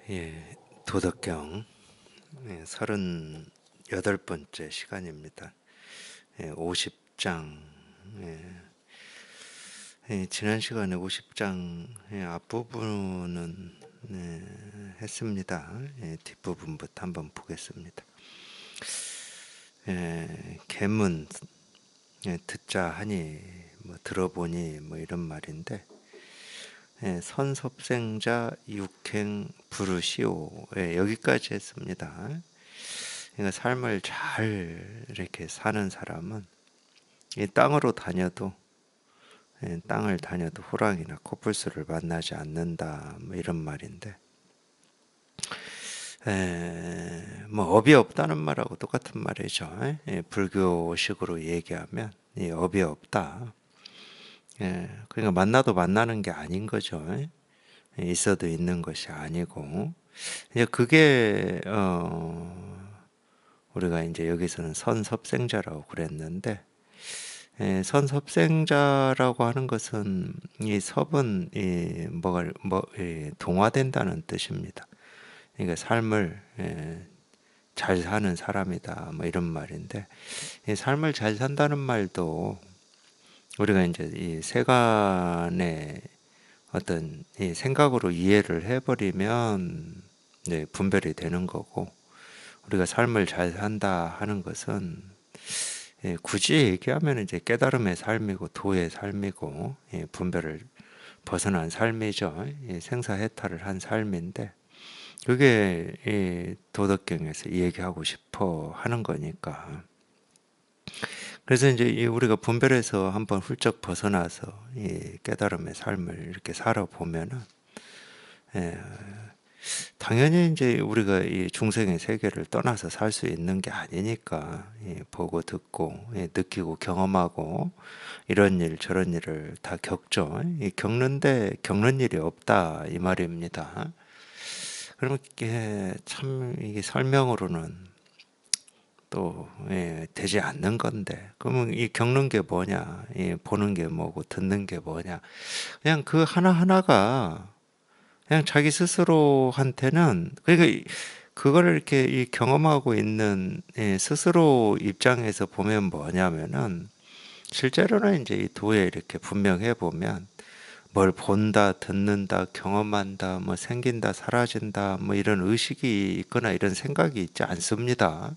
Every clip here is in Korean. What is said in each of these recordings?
예, 도덕경 38번째 시간입니다. 50장. 지난 시간에 50장 앞부분은 했습니다. 뒷부분부터 한번 보겠습니다. 계문, 듣자 하니 뭐 들어보니 뭐 이런 말인데, 선섭생자 육행 부르시오, 여기까지 했습니다. 그러니까 삶을 잘 이렇게 사는 사람은 이 땅으로 다녀도 땅을 다녀도 호랑이나 코뿔소를 만나지 않는다, 뭐 이런 말인데, 뭐 업이 없다는 말하고 똑같은 말이죠. 불교식으로 얘기하면 이 업이 없다. 그러니까 만나도 만나는 게 아닌 거죠. 있어도 있는 것이 아니고, 이제 그게 우리가 이제 여기서는 선섭생자라고 그랬는데, 선섭생자라고 하는 것은 이 섭은 동화된다는 뜻입니다. 그러니까 삶을 잘 사는 사람이다, 뭐 이런 말인데, 이 삶을 잘 산다는 말도 우리가 이제 이 세간의 어떤 이 생각으로 이해를 해버리면 분별이 되는 거고, 우리가 삶을 잘 산다 하는 것은 굳이 얘기하면 이제 깨달음의 삶이고 도의 삶이고 분별을 벗어난 삶이죠. 생사해탈을 한 삶인데, 그게 이 도덕경에서 얘기하고 싶어 하는 거니까. 그래서 이제 우리가 분별에서 한번 훌쩍 벗어나서 이 깨달음의 삶을 이렇게 살아보면은, 당연히 이제 우리가 이 중생의 세계를 떠나서 살 수 있는 게 아니니까, 보고 듣고 느끼고 경험하고 이런 일 저런 일을 다 겪죠. 겪는데 겪는 일이 없다, 이 말입니다. 그러면 이게 참 이게 설명으로는 또 되지 않는 건데, 그러면 이 겪는 게 뭐냐, 보는 게 뭐고 듣는 게 뭐냐, 그냥 그 하나하나가 그냥 자기 스스로한테는, 그러니까 그거를 이렇게 이 경험하고 있는 스스로 입장에서 보면 뭐냐면은, 실제로는 이제 이 도에 이렇게 분명해 보면 뭘 본다, 듣는다, 경험한다, 뭐 생긴다, 사라진다, 뭐 이런 의식이 있거나 이런 생각이 있지 않습니다.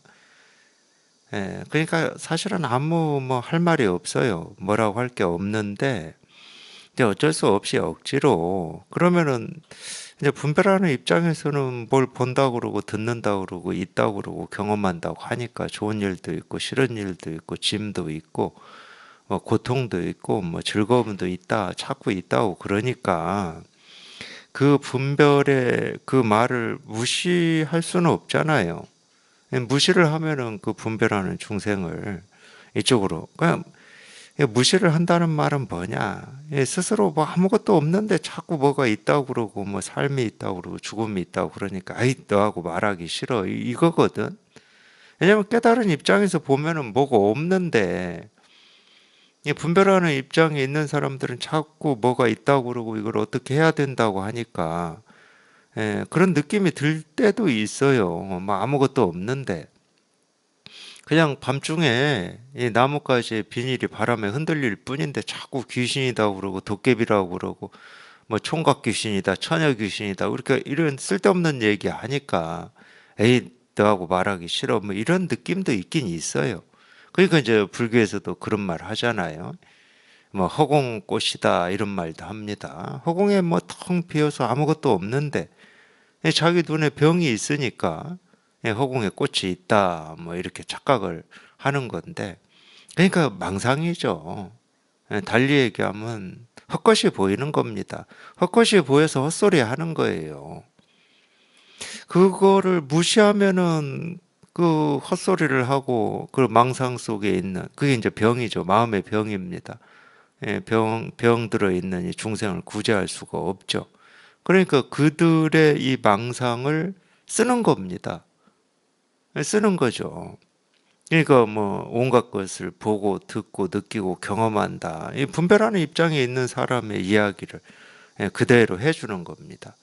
그러니까 사실은 아무 뭐 할 말이 없어요. 뭐라고 할 게 없는데, 이제 어쩔 수 없이 억지로, 그러면은 이제 분별하는 입장에서는 뭘 본다고 그러고 듣는다고 그러고 있다고 그러고 경험한다고 하니까 좋은 일도 있고 싫은 일도 있고 짐도 있고 뭐 고통도 있고 뭐 즐거움도 있다 찾고 있다고 그러니까, 그 분별의 그 말을 무시할 수는 없잖아요. 무시를 하면은 그 분별하는 중생을 이쪽으로 그냥 무시를 한다는 말은 뭐냐? 스스로 뭐 아무것도 없는데 자꾸 뭐가 있다고 그러고 뭐 삶이 있다고 그러고 죽음이 있다고 그러니까 아이 너하고 말하기 싫어, 이거거든. 왜냐면 깨달은 입장에서 보면은 뭐가 없는데, 이 분별하는 입장에 있는 사람들은 자꾸 뭐가 있다고 그러고 이걸 어떻게 해야 된다고 하니까 그런 느낌이 들 때도 있어요. 뭐 아무것도 없는데. 그냥 밤중에 이 나뭇가지의 비닐이 바람에 흔들릴 뿐인데 자꾸 귀신이다 그러고 도깨비라고 그러고 뭐 총각 귀신이다, 처녀 귀신이다, 그러니까 이런 쓸데없는 얘기 하니까 에이 너하고 말하기 싫어, 뭐 이런 느낌도 있긴 있어요. 그러니까 이제 불교에서도 그런 말 하잖아요. 뭐 허공꽃이다 이런 말도 합니다. 허공에 뭐 텅 비어서 아무것도 없는데 자기 눈에 병이 있으니까 허공에 꽃이 있다, 뭐 이렇게 착각을 하는 건데, 그러니까 망상이죠. 달리 얘기하면 헛것이 보이는 겁니다. 헛것이 보여서 헛소리 하는 거예요. 그거를 무시하면은 그 헛소리를 하고 그 망상 속에 있는 그게 이제 병이죠. 마음의 병입니다. 병 들어 있는 이 중생을 구제할 수가 없죠. 그러니까 그들의 이 망상을 쓰는 겁니다. 쓰는 거죠. 그러니까 뭐 온갖 것을 보고 듣고 느끼고 경험한다, 이 분별하는 입장에 있는 사람의 이야기를 그대로 해주는 겁니다.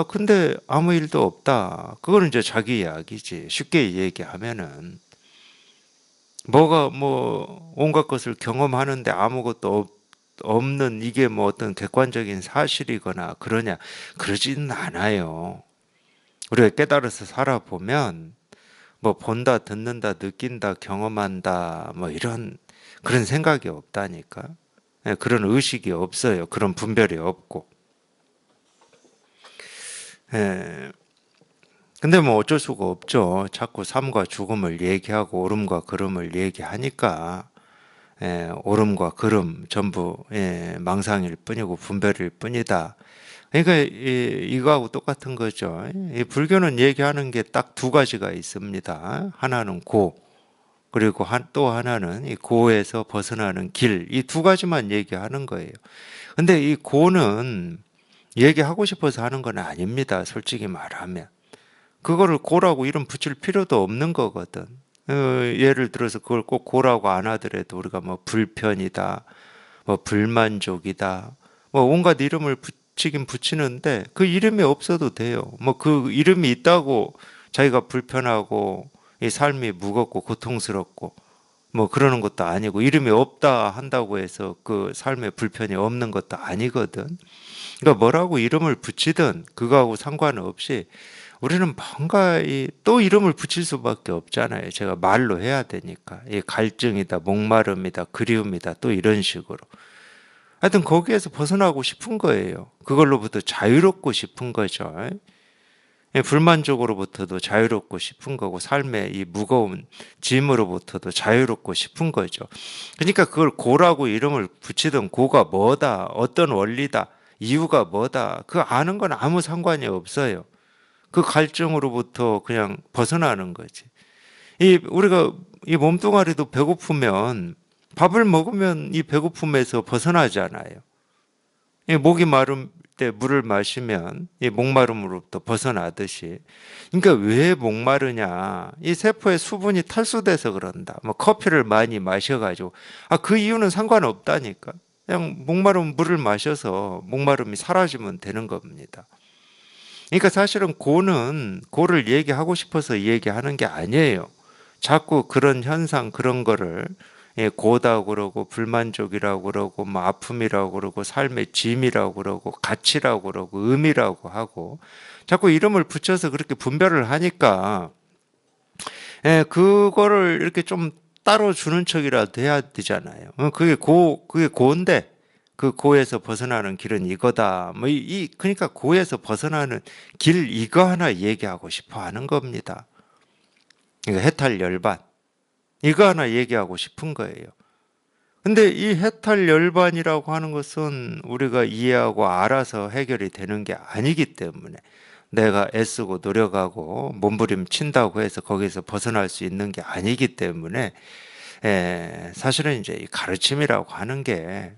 근데 아무 일도 없다. 그거는 이제 자기 이야기지. 쉽게 얘기하면은 뭐가 뭐 온갖 것을 경험하는데 아무것도 없는 이게 뭐 어떤 객관적인 사실이거나 그러냐? 그러지는 않아요. 우리가 깨달아서 살아보면 뭐 본다, 듣는다, 느낀다, 경험한다, 뭐 이런 그런 생각이 없다니까. 예, 그런 의식이 없어요. 그런 분별이 없고. 예. 근데 뭐 어쩔 수가 없죠. 자꾸 삶과 죽음을 얘기하고 오름과 그름을 얘기하니까 오름과 그름 전부 망상일 뿐이고 분별일 뿐이다. 그러니까 이거하고 똑같은 거죠. 이 불교는 얘기하는 게 딱 두 가지가 있습니다. 하나는 고, 그리고 또 하나는 이 고에서 벗어나는 길. 이 두 가지만 얘기하는 거예요. 근데 이 고는 얘기하고 싶어서 하는 건 아닙니다. 솔직히 말하면. 그거를 고라고 이름 붙일 필요도 없는 거거든. 예를 들어서 그걸 꼭 고라고 안 하더라도 우리가 뭐 불편이다, 뭐 불만족이다, 뭐 온갖 이름을 붙이긴 붙이는데 그 이름이 없어도 돼요. 뭐 그 이름이 있다고 자기가 불편하고 이 삶이 무겁고 고통스럽고 뭐 그러는 것도 아니고 이름이 없다 한다고 해서 그 삶에 불편이 없는 것도 아니거든. 그러니까 뭐라고 이름을 붙이든 그거하고 상관없이 우리는 뭔가 또 이름을 붙일 수밖에 없잖아요. 제가 말로 해야 되니까. 이 갈증이다, 목마름이다, 그리움이다, 또 이런 식으로. 하여튼 거기에서 벗어나고 싶은 거예요. 그걸로부터 자유롭고 싶은 거죠. 불만족으로부터도 자유롭고 싶은 거고, 삶의 이 무거운 짐으로부터도 자유롭고 싶은 거죠. 그러니까 그걸 고라고 이름을 붙이든 고가 뭐다, 어떤 원리다, 이유가 뭐다, 그 아는 건 아무 상관이 없어요. 그 갈증으로부터 그냥 벗어나는 거지. 우리가 이 몸뚱아리도 배고프면 밥을 먹으면 이 배고픔에서 벗어나잖아요. 이 목이 마를 때 물을 마시면 이 목마름으로부터 벗어나듯이. 그러니까 왜 목마르냐? 이 세포의 수분이 탈수돼서 그런다. 뭐 커피를 많이 마셔가지고 그 이유는 상관없다니까. 그냥 목마르면 물을 마셔서 목마름이 사라지면 되는 겁니다. 그러니까 사실은 고를 얘기하고 싶어서 얘기하는 게 아니에요. 자꾸 그런 현상, 그런 거를 고다고 그러고 불만족이라고 그러고 뭐 아픔이라고 그러고 삶의 짐이라고 그러고 가치라고 그러고 의미라고 하고 자꾸 이름을 붙여서 그렇게 분별을 하니까 그거를 이렇게 좀 따로 주는 척이라도 해야 되잖아요. 그게 고인데 그 고에서 벗어나는 길은 이거다. 뭐 그러니까 고에서 벗어나는 길 이거 하나 얘기하고 싶어 하는 겁니다. 이거 해탈 열반. 이거 하나 얘기하고 싶은 거예요. 근데 이 해탈 열반이라고 하는 것은 우리가 이해하고 알아서 해결이 되는 게 아니기 때문에 내가 애쓰고 노력하고 몸부림친다고 해서 거기서 벗어날 수 있는 게 아니기 때문에 사실은 이제 이 가르침이라고 하는 게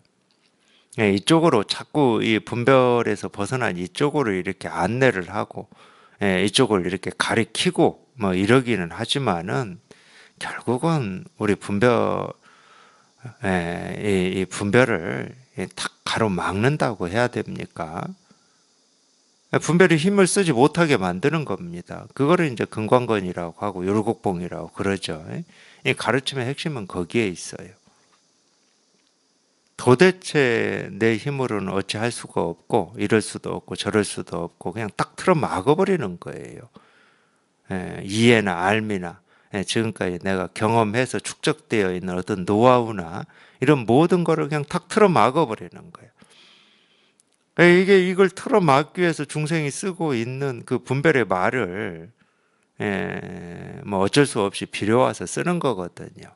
이쪽으로 자꾸 이 분별에서 벗어난 이쪽으로 이렇게 안내를 하고 이쪽을 이렇게 가리키고 뭐 이러기는 하지만은 결국은 우리 이 분별을 탁 가로막는다고 해야 됩니까? 분별이 힘을 쓰지 못하게 만드는 겁니다. 그거를 이제 금관건이라고 하고 율곡봉이라고 그러죠. 이 가르침의 핵심은 거기에 있어요. 도대체 내 힘으로는 어찌 할 수가 없고 이럴 수도 없고 저럴 수도 없고 그냥 딱 틀어 막아버리는 거예요. 이해나 알미나 지금까지 내가 경험해서 축적되어 있는 어떤 노하우나 이런 모든 거를 그냥 탁 틀어 막아버리는 거예요. 이걸 틀어 막기 위해서 중생이 쓰고 있는 그 분별의 말을 뭐 어쩔 수 없이 빌어와서 쓰는 거거든요.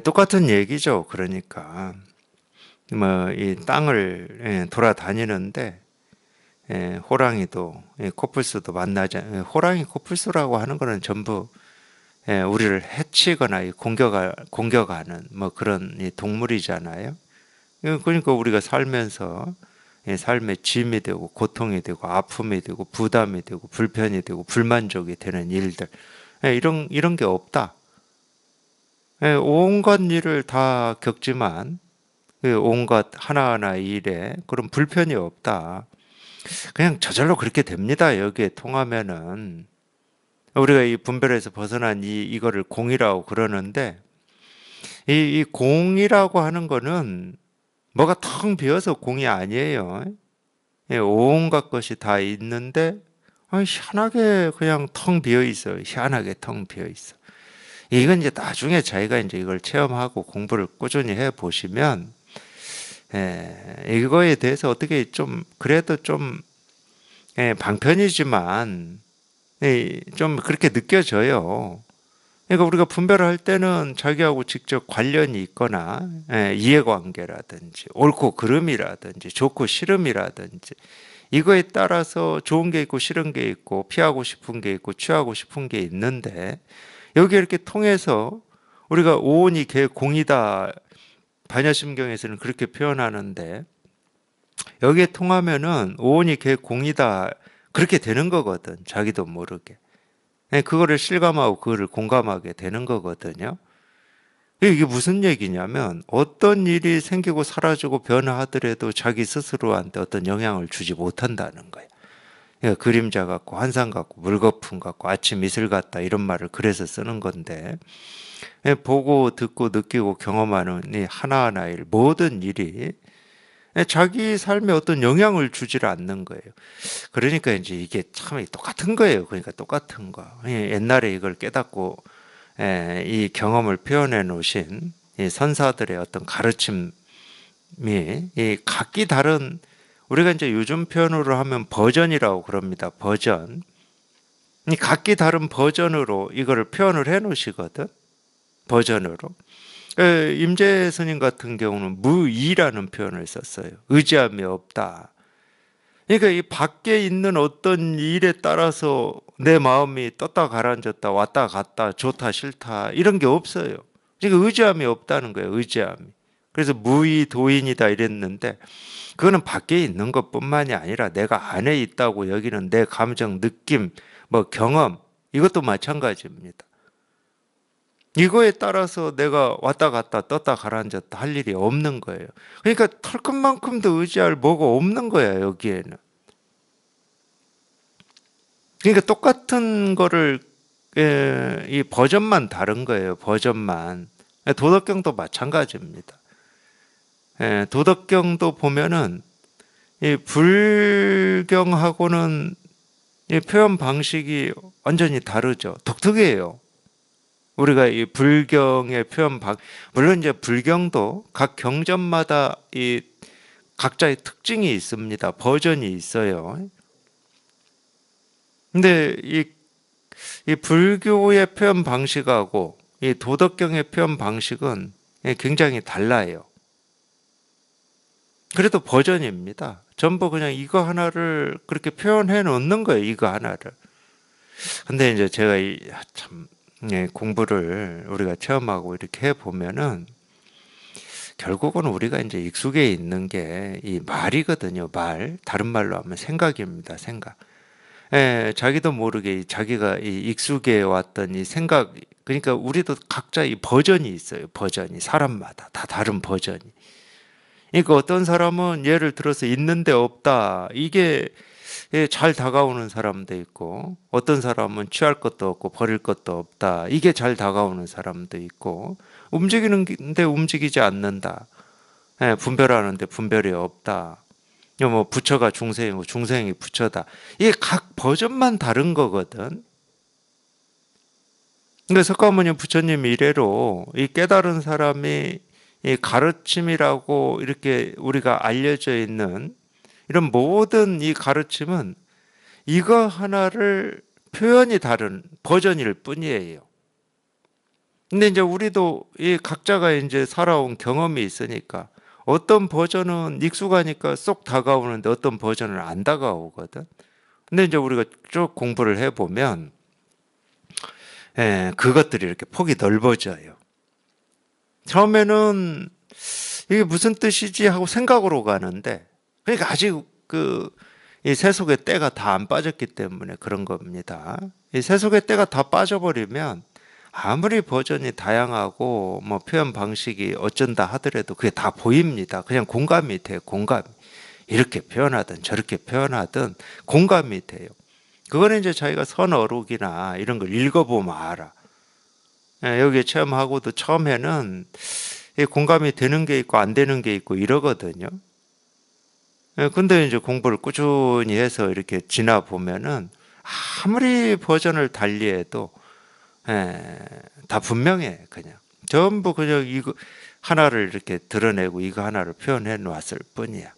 똑같은 얘기죠. 그러니까 뭐 이 땅을 돌아다니는데 호랑이도 코뿔소도 만나지 호랑이 코뿔소라고 하는 거는 전부 우리를 해치거나 공격하는 뭐 그런 동물이잖아요. 그러니까 우리가 살면서 삶의 짐이 되고 고통이 되고 아픔이 되고 부담이 되고 불편이 되고 불만족이 되는 일들 이런 게 없다. 온갖 일을 다 겪지만 그 온갖 하나하나 일에 그런 불편이 없다. 그냥 저절로 그렇게 됩니다. 여기에 통하면은. 우리가 이 분별에서 벗어난 이거를 공이라고 그러는데, 이 공이라고 하는 거는 뭐가 텅 비어서 공이 아니에요. 예, 온갖 것이 다 있는데, 희한하게 그냥 텅 비어 있어요. 희한하게 텅 비어 있어. 이건 이제 나중에 자기가 이제 이걸 체험하고 공부를 꾸준히 해 보시면, 이거에 대해서 어떻게 좀, 그래도 좀, 방편이지만, 좀 그렇게 느껴져요. 그러니까 우리가 분별을 할 때는 자기하고 직접 관련이 있거나, 이해관계라든지, 옳고 그름이라든지, 좋고 싫음이라든지, 이거에 따라서 좋은 게 있고 싫은 게 있고, 피하고 싶은 게 있고, 취하고 싶은 게 있는데, 여기 이렇게 통해서 우리가 오온이 개공이다, 반야심경에서는 그렇게 표현하는데, 여기에 통하면은 오온이 개공이다, 그렇게 되는 거거든. 자기도 모르게. 그거를 실감하고 그거를 공감하게 되는 거거든요. 이게 무슨 얘기냐면 어떤 일이 생기고 사라지고 변화하더라도 자기 스스로한테 어떤 영향을 주지 못한다는 거예요. 그러니까 그림자 같고 환상 같고 물거품 같고 아침 이슬 같다 이런 말을 그래서 쓰는 건데, 보고 듣고 느끼고 경험하는 이 하나하나 일 모든 일이 자기 삶에 어떤 영향을 주지를 않는 거예요. 그러니까 이제 이게 참 똑같은 거예요. 그러니까 똑같은 거. 옛날에 이걸 깨닫고 이 경험을 표현해 놓으신 이 선사들의 어떤 가르침이 이 각기 다른, 우리가 이제 요즘 표현으로 하면 버전이라고 그럽니다. 버전. 이 각기 다른 버전으로 이거를 표현을 해 놓으시거든. 버전으로. 임재 스님 같은 경우는 무의라는 표현을 썼어요. 의지함이 없다. 그러니까 이 밖에 있는 어떤 일에 따라서 내 마음이 떴다 가라앉았다 왔다 갔다 좋다 싫다 이런 게 없어요. 그러니까 의지함이 없다는 거예요. 의지함이. 그래서 무의도인이다 이랬는데, 그거는 밖에 있는 것뿐만이 아니라 내가 안에 있다고 여기는 내 감정, 느낌, 뭐 경험, 이것도 마찬가지입니다. 이거에 따라서 내가 왔다 갔다 떴다 가라앉았다 할 일이 없는 거예요. 그러니까 털끝만큼도 의지할 뭐가 없는 거야, 여기에는. 그러니까 똑같은 거를, 이 버전만 다른 거예요. 버전만. 도덕경도 마찬가지입니다. 도덕경도 보면은 이 불경하고는 이 표현 방식이 완전히 다르죠. 독특해요. 우리가 이 불경의 물론 이제 불경도 각 경전마다 이 각자의 특징이 있습니다. 버전이 있어요. 근데 이 불교의 표현 방식하고 이 도덕경의 표현 방식은 굉장히 달라요. 그래도 버전입니다. 전부 그냥 이거 하나를 그렇게 표현해 놓는 거예요. 이거 하나를. 근데 이제 제가 참 공부를 우리가 체험하고 이렇게 해 보면은 결국은 우리가 이제 익숙해 있는 게 이 말이거든요. 말. 다른 말로 하면 생각입니다. 생각. 자기도 모르게 자기가 이 익숙해 왔던 이 생각, 그러니까 우리도 각자 이 버전이 있어요. 버전이 사람마다 다 다른 버전이. 그러니까 어떤 사람은 예를 들어서 있는데 없다. 이게 잘 다가오는 사람도 있고, 어떤 사람은 취할 것도 없고 버릴 것도 없다. 이게 잘 다가오는 사람도 있고, 움직이는데 움직이지 않는다. 분별하는데 분별이 없다. 뭐 부처가 중생이고 중생이 부처다. 이게 각 버전만 다른 거거든. 그러니까 석가모니 부처님 이래로 이 깨달은 사람이 이 가르침이라고 이렇게 우리가 알려져 있는 이런 모든 이 가르침은 이거 하나를 표현이 다른 버전일 뿐이에요. 근데 이제 우리도 이 각자가 이제 살아온 경험이 있으니까 어떤 버전은 익숙하니까 쏙 다가오는데 어떤 버전은 안 다가오거든. 근데 이제 우리가 쭉 공부를 해보면, 그것들이 이렇게 폭이 넓어져요. 처음에는 이게 무슨 뜻이지 하고 생각으로 가는데, 그러니까 아직 이 세속의 때가 다 안 빠졌기 때문에 그런 겁니다. 이 세속의 때가 다 빠져버리면 아무리 버전이 다양하고 뭐 표현 방식이 어쩐다 하더라도 그게 다 보입니다. 그냥 공감이 돼요. 공감. 이렇게 표현하든 저렇게 표현하든 공감이 돼요. 그거는 이제 자기가 선어록이나 이런 걸 읽어보면 알아. 여기 체험하고도 처음에는 공감이 되는 게 있고 안 되는 게 있고 이러거든요. 근데 이제 공부를 꾸준히 해서 이렇게 지나 보면은 아무리 버전을 달리해도 다 분명해. 그냥 전부 그냥 이거 하나를 이렇게 드러내고 이거 하나를 표현해 놨을 뿐이야.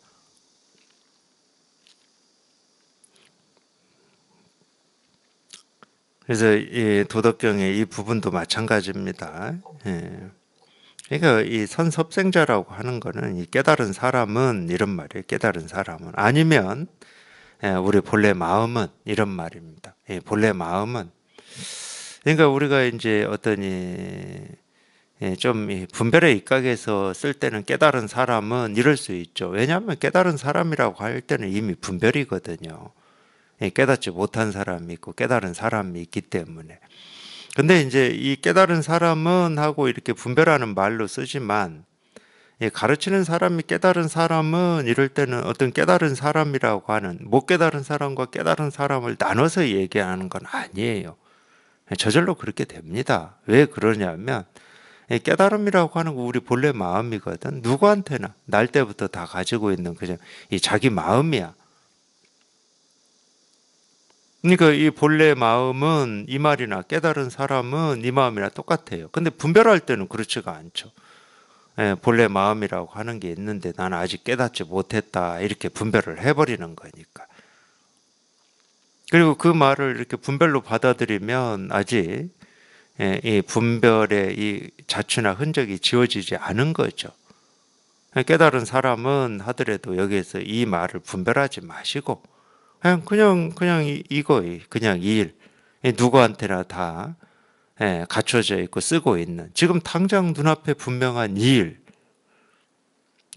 그래서 이 도덕경의 이 부분도 마찬가지입니다. 예. 그러니까 이 선섭생자라고 하는 거는 이 깨달은 사람은 이런 말이에요. 깨달은 사람은 아니면 우리 본래 마음은 이런 말입니다. 본래 마음은 그러니까 우리가 이제 어떤 좀 분별의 입각에서 쓸 때는 깨달은 사람은 이럴 수 있죠. 왜냐하면 깨달은 사람이라고 할 때는 이미 분별이거든요. 깨닫지 못한 사람이 있고 깨달은 사람이 있기 때문에. 근데 이제 이 깨달은 사람은 하고 이렇게 분별하는 말로 쓰지만 가르치는 사람이 깨달은 사람은 이럴 때는 어떤 깨달은 사람이라고 하는 못 깨달은 사람과 깨달은 사람을 나눠서 얘기하는 건 아니에요. 저절로 그렇게 됩니다. 왜 그러냐면 깨달음이라고 하는 거 우리 본래 마음이거든. 누구한테나 날 때부터 다 가지고 있는 그냥 이 자기 마음이야. 그러니까 이 본래 마음은 이 말이나 깨달은 사람은 이 마음이나 똑같아요. 근데 분별할 때는 그렇지가 않죠. 본래 마음이라고 하는 게 있는데 나는 아직 깨닫지 못했다. 이렇게 분별을 해버리는 거니까. 그리고 그 말을 이렇게 분별로 받아들이면 아직 이 분별의 이 자취나 흔적이 지워지지 않은 거죠. 깨달은 사람은 하더라도 여기에서 이 말을 분별하지 마시고 그냥 이거 그냥 이 일 누구한테나 다 갖춰져 있고 쓰고 있는 지금 당장 눈앞에 분명한 이 일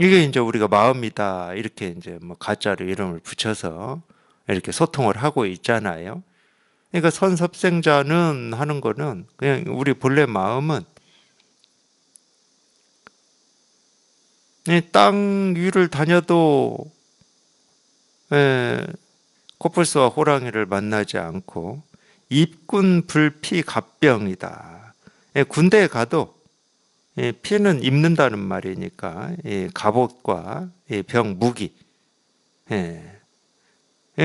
이게 이제 우리가 마음이다 이렇게 이제 뭐 가짜로 이름을 붙여서 이렇게 소통을 하고 있잖아요. 그러니까 선섭생자는 하는 거는 그냥 우리 본래 마음은 이 땅 위를 다녀도 코뿔소와 호랑이를 만나지 않고 입군 불피 갑병이다. 군대에 가도 피는 입는다는 말이니까 갑옷과 병 무기.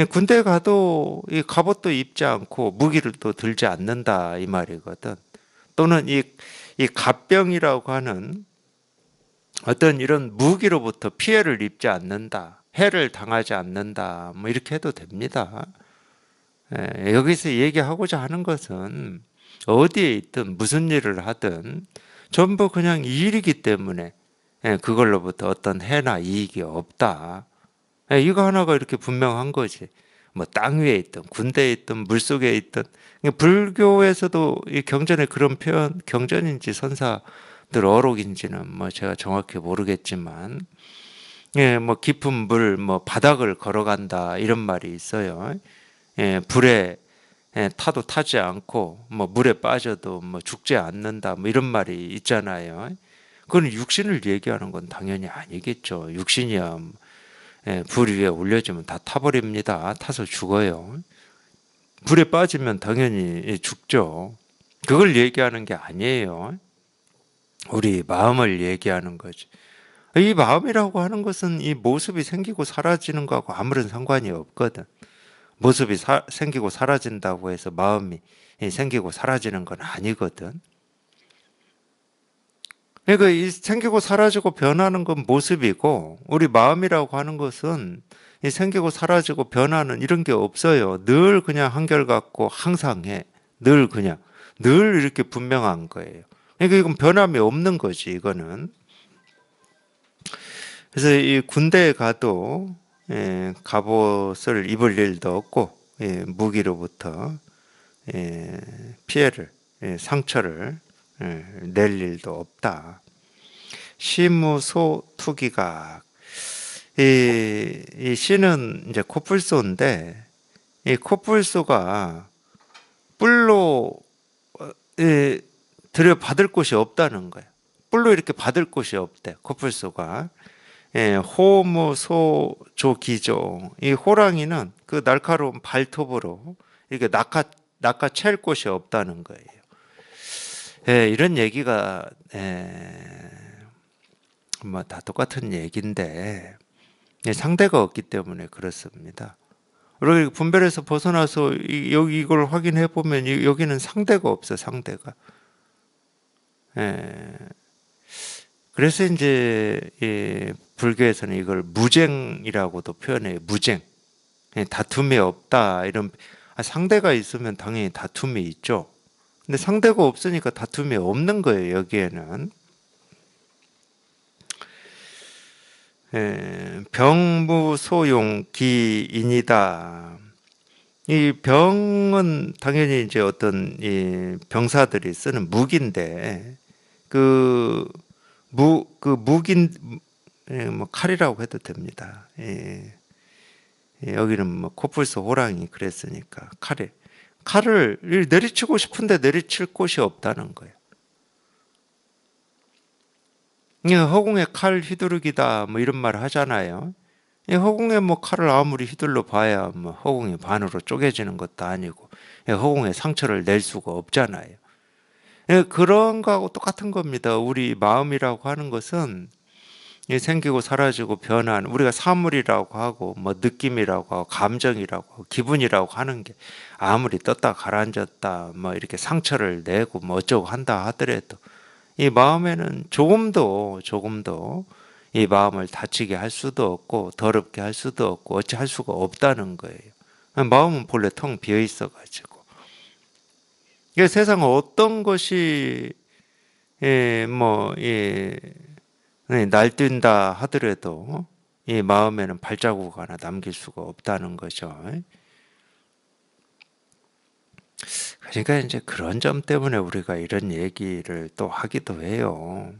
군대 가도 이 갑옷도 입지 않고 무기를 또 들지 않는다 이 말이거든. 또는 이 갑병이라고 하는 어떤 이런 무기로부터 피해를 입지 않는다. 해를 당하지 않는다. 뭐 이렇게 해도 됩니다. 여기서 얘기하고자 하는 것은 어디에 있든 무슨 일을 하든 전부 그냥 이 일이기 때문에 그걸로부터 어떤 해나 이익이 없다. 이거 하나가 이렇게 분명한 거지. 뭐 땅 위에 있든 군대에 있든 물속에 있든 불교에서도 이 경전에 그런 표현 경전인지 선사들 어록인지는 뭐 제가 정확히 모르겠지만 뭐 깊은 물 뭐 바닥을 걸어간다 이런 말이 있어요. 불에 타도 타지 않고 뭐 물에 빠져도 뭐 죽지 않는다 뭐 이런 말이 있잖아요. 그건 육신을 얘기하는 건 당연히 아니겠죠. 육신이야 불 위에 올려지면 다 타버립니다. 타서 죽어요. 불에 빠지면 당연히 죽죠. 그걸 얘기하는 게 아니에요. 우리 마음을 얘기하는 거지. 이 마음이라고 하는 것은 이 모습이 생기고 사라지는 거하고 아무런 상관이 없거든. 모습이 생기고 사라진다고 해서 마음이 생기고 사라지는 건 아니거든. 그러니까 이 생기고 사라지고 변하는 건 모습이고 우리 마음이라고 하는 것은 이 생기고 사라지고 변하는 이런 게 없어요. 늘 그냥 한결같고 항상 해. 늘 그냥 늘 이렇게 분명한 거예요. 그러니까 이건 변함이 없는 거지 이거는. 그래서 이 군대에 가도 갑옷을 입을 일도 없고 무기로부터 피해를 상처를 낼 일도 없다. 시무소투기각 이 시는 이제 코뿔소인데 이 코뿔소가 뿔로 들여받을 곳이 없다는 거예요. 뿔로 이렇게 받을 곳이 없대, 코뿔소가. 예, 호무소조기조. 이 호랑이는 그 날카로운 발톱으로 이렇게 낚아챌 곳이 없다는 거예요. 예, 이런 얘기가 뭐 다 똑같은 얘기인데 상대가 없기 때문에 그렇습니다. 그리고 분별에서 벗어나서 여기 이걸 확인해 보면 여기는 상대가 없어, 상대가. 예. 그래서 이제 불교에서는 이걸 무쟁이라고도 표현해요. 무쟁. 다툼이 없다. 이런 상대가 있으면 당연히 다툼이 있죠. 근데 상대가 없으니까 다툼이 없는 거예요, 여기에는. 병무소용 기인이다. 이 병은 당연히 이제 어떤 이 병사들이 쓰는 무기인데 무긴 뭐 칼이라고 해도 됩니다. 여기는 뭐 코뿔소 호랑이 그랬으니까 칼을 내리치고 싶은데 내리칠 곳이 없다는 거예요. 허공에 칼 휘두르기다 뭐 이런 말 하잖아요. 허공에 뭐 칼을 아무리 휘둘러 봐야 뭐 허공이 반으로 쪼개지는 것도 아니고 허공에 상처를 낼 수가 없잖아요. 그런 거하고 똑같은 겁니다. 우리 마음이라고 하는 것은 생기고 사라지고 변한, 우리가 사물이라고 하고 뭐 느낌이라고 하고 감정이라고 하고 기분이라고 하는 게 아무리 떴다 가라앉았다 뭐 이렇게 상처를 내고 뭐 어쩌고 한다 하더라도 이 마음에는 조금도 이 마음을 다치게 할 수도 없고 더럽게 할 수도 없고 어찌 할 수가 없다는 거예요. 마음은 본래 텅 비어 있어 가지고. 세상 어떤 것이 날뛴다 하더라도 이 마음에는 발자국 하나 남길 수가 없다는 거죠. 그러니까 이제 그런 점 때문에 우리가 이런 얘기를 또 하기도 해요.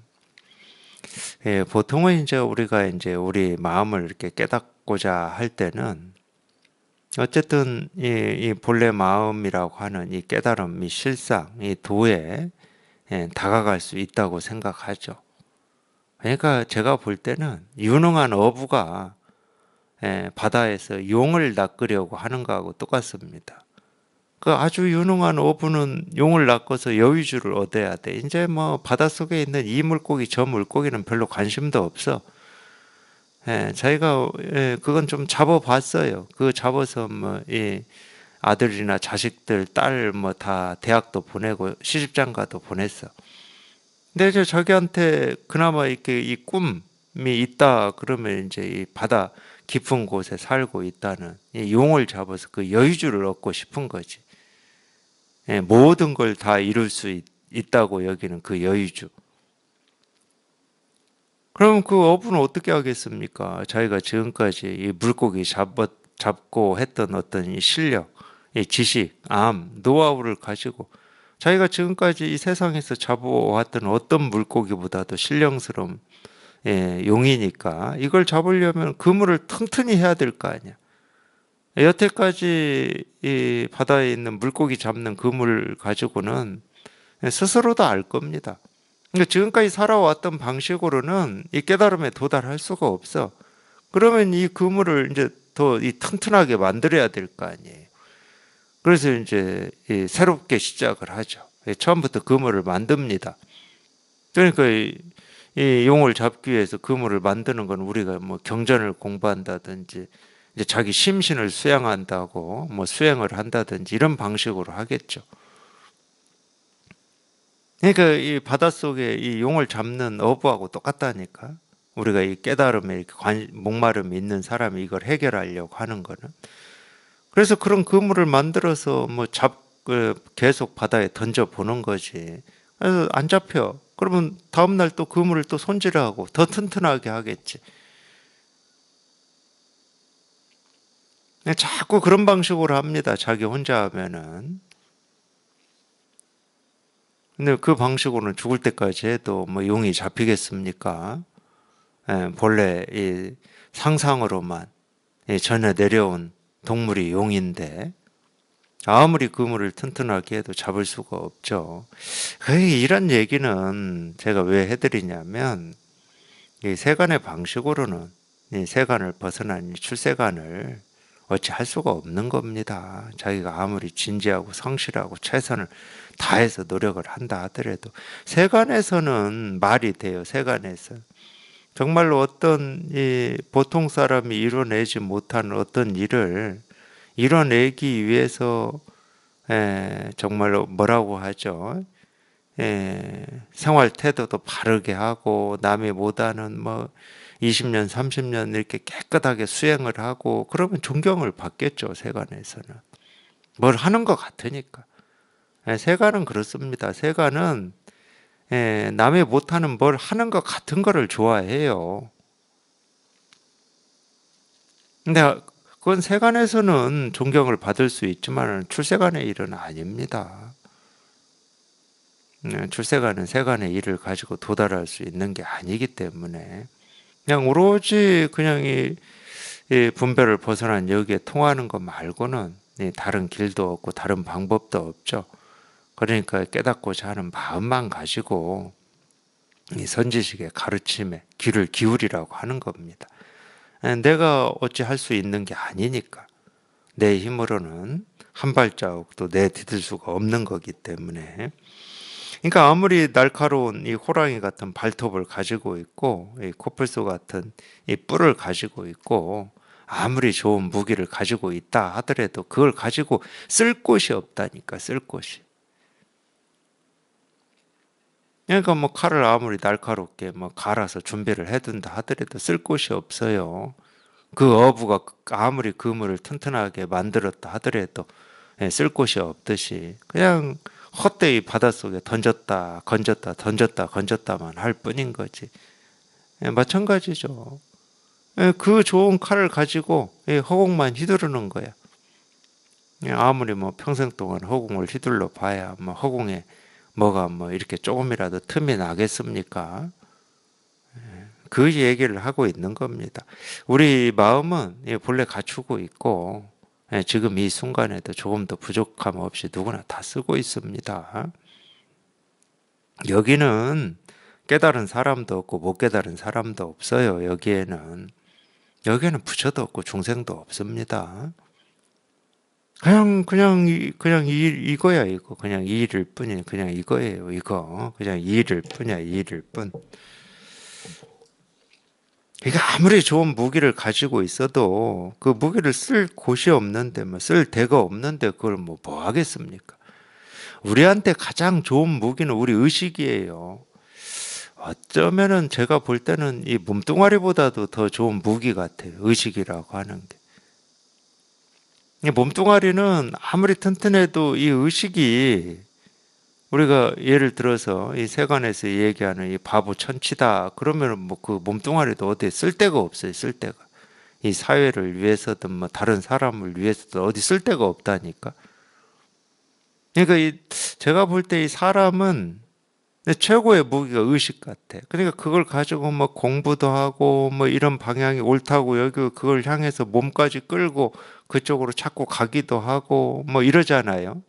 보통은 이제 우리가 이제 우리 마음을 이렇게 깨닫고자 할 때는 어쨌든 이 본래 마음이라고 하는 이 깨달음, 이 실상, 이 도에 다가갈 수 있다고 생각하죠. 그러니까 제가 볼 때는 유능한 어부가 바다에서 용을 낚으려고 하는 거하고 똑같습니다. 그 아주 유능한 어부는 용을 낚아서 여위주를 얻어야 돼. 이제 뭐 바닷속에 있는 이 물고기 저 물고기는 별로 관심도 없어. 자기가 그건 좀 잡아봤어요. 그 잡아서 뭐 아들이나 자식들, 딸 뭐 다 대학도 보내고 시집장가도 보냈어. 근데 이제 자기한테 그나마 이렇게 이 꿈이 있다 그러면 이제 이 바다 깊은 곳에 살고 있다는 이 용을 잡아서 그 여유주를 얻고 싶은 거지. 모든 걸 다 이룰 수 있다고 여기는 그 여유주. 그럼 그 어부는 어떻게 하겠습니까? 자기가 지금까지 이 물고기 잡고 했던 어떤 이 실력, 이 지식, 노하우를 가지고 자기가 지금까지 이 세상에서 잡아왔던 어떤 물고기보다도 신령스러운 용이니까 이걸 잡으려면 그물을 튼튼히 해야 될 거 아니야. 여태까지 이 바다에 있는 물고기 잡는 그물 가지고는 스스로도 알 겁니다. 그러니까 지금까지 살아왔던 방식으로는 이 깨달음에 도달할 수가 없어. 그러면 이 그물을 이제 더 이 튼튼하게 만들어야 될 거 아니에요. 그래서 이제 새롭게 시작을 하죠. 처음부터 그물을 만듭니다. 그러니까 이 용을 잡기 위해서 그물을 만드는 건 우리가 뭐 경전을 공부한다든지 이제 자기 심신을 수양한다고 뭐 수행을 한다든지 이런 방식으로 하겠죠. 그러니까 이 바닷속에 이 용을 잡는 어부하고 똑같다니까. 우리가 이 깨달음에 이렇게 목마름이 있는 사람이 이걸 해결하려고 하는 거는. 그래서 그런 그물을 만들어서 뭐 계속 바다에 던져 보는 거지. 그래서 안 잡혀. 그러면 다음날 또 그물을 또 손질하고 더 튼튼하게 하겠지. 자꾸 그런 방식으로 합니다. 자기 혼자 하면은. 근데 그 방식으로는 죽을 때까지 해도 뭐 용이 잡히겠습니까? 본래 이 상상으로만 전해 내려온 동물이 용인데 아무리 그물을 튼튼하게 해도 잡을 수가 없죠. 이런 얘기는 제가 왜 해드리냐면, 이 세간의 방식으로는 이 세간을 벗어난 이 출세간을 어찌 할 수가 없는 겁니다. 자기가 아무리 진지하고 성실하고 최선을 다해서 노력을 한다 하더라도 세간에서는 말이 돼요. 세간에서 정말로 어떤 이 보통 사람이 이뤄내지 못한 어떤 일을 이뤄내기 위해서 정말로 뭐라고 하죠? 생활 태도도 바르게 하고 남이 못하는 뭐 20년, 30년 이렇게 깨끗하게 수행을 하고 그러면 존경을 받겠죠, 세간에서는. 뭘 하는 것 같으니까. 세간은 그렇습니다. 세간은 남이 못하는 뭘 하는 것 같은 거를 좋아해요. 근데 그건 세간에서는 존경을 받을 수 있지만 출세간의 일은 아닙니다. 출세간은 세간의 일을 가지고 도달할 수 있는 게 아니기 때문에 그냥 오로지 그냥 이 분별을 벗어난 여기에 통하는 것 말고는 다른 길도 없고 다른 방법도 없죠. 그러니까 깨닫고자 하는 마음만 가지고 이 선지식의 가르침에 귀를 기울이라고 하는 겁니다. 내가 어찌 할 수 있는 게 아니니까 내 힘으로는 한 발자국도 내디딜 수가 없는 거기 때문에 그러니까 아무리 날카로운 이 호랑이 같은 발톱을 가지고 있고 이 코뿔소 같은 이 뿔을 가지고 있고 아무리 좋은 무기를 가지고 있다 하더라도 그걸 가지고 쓸 곳이 없다니까 쓸 곳이. 그러니까 뭐 칼을 아무리 날카롭게 뭐 갈아서 준비를 해둔다 하더라도 쓸 곳이 없어요. 그 어부가 아무리 그물을 튼튼하게 만들었다 하더라도 쓸 곳이 없듯이 그냥 헛되이 바닷속에 던졌다 건졌다 던졌다 건졌다만 할 뿐인 거지. 마찬가지죠. 그 좋은 칼을 가지고 허공만 휘두르는 거야. 아무리 뭐 평생 동안 허공을 휘둘러 봐야 뭐 허공에 뭐가 뭐 이렇게 조금이라도 틈이 나겠습니까? 그 얘기를 하고 있는 겁니다. 우리 마음은 본래 갖추고 있고 지금 이 순간에도 조금 더 부족함 없이 누구나 다 쓰고 있습니다. 여기는 깨달은 사람도 없고 못 깨달은 사람도 없어요. 여기에는 부처도 없고 중생도 없습니다. 그냥 이거야 이거 그냥 이 일일 뿐이 그냥 이거예요 이거 그냥 이 일일 뿐이야 이 일일 뿐. 그러니까 아무리 좋은 무기를 가지고 있어도 그 무기를 쓸 곳이 없는데 뭐 쓸 데가 없는데 그걸 뭐 하겠습니까? 우리한테 가장 좋은 무기는 우리 의식이에요. 어쩌면은 제가 볼 때는 이 몸뚱아리보다도 더 좋은 무기 같아요. 의식이라고 하는 게. 이 몸뚱아리는 아무리 튼튼해도 이 의식이 우리가 예를 들어서 이 세간에서 얘기하는 이 바보 천치다 그러면은 뭐 그 몸뚱아리도 어디에 쓸 데가 없어요. 쓸 데가. 이 사회를 위해서든 뭐 다른 사람을 위해서든 어디 쓸 데가 없다니까. 그러니까 제가 볼 때 이 사람은 최고의 무기가 의식 같아. 그러니까 그걸 가지고 뭐 공부도 하고 뭐 이런 방향이 옳다고 여기 그걸 향해서 몸까지 끌고 그쪽으로 자꾸 가기도 하고 뭐 이러잖아요.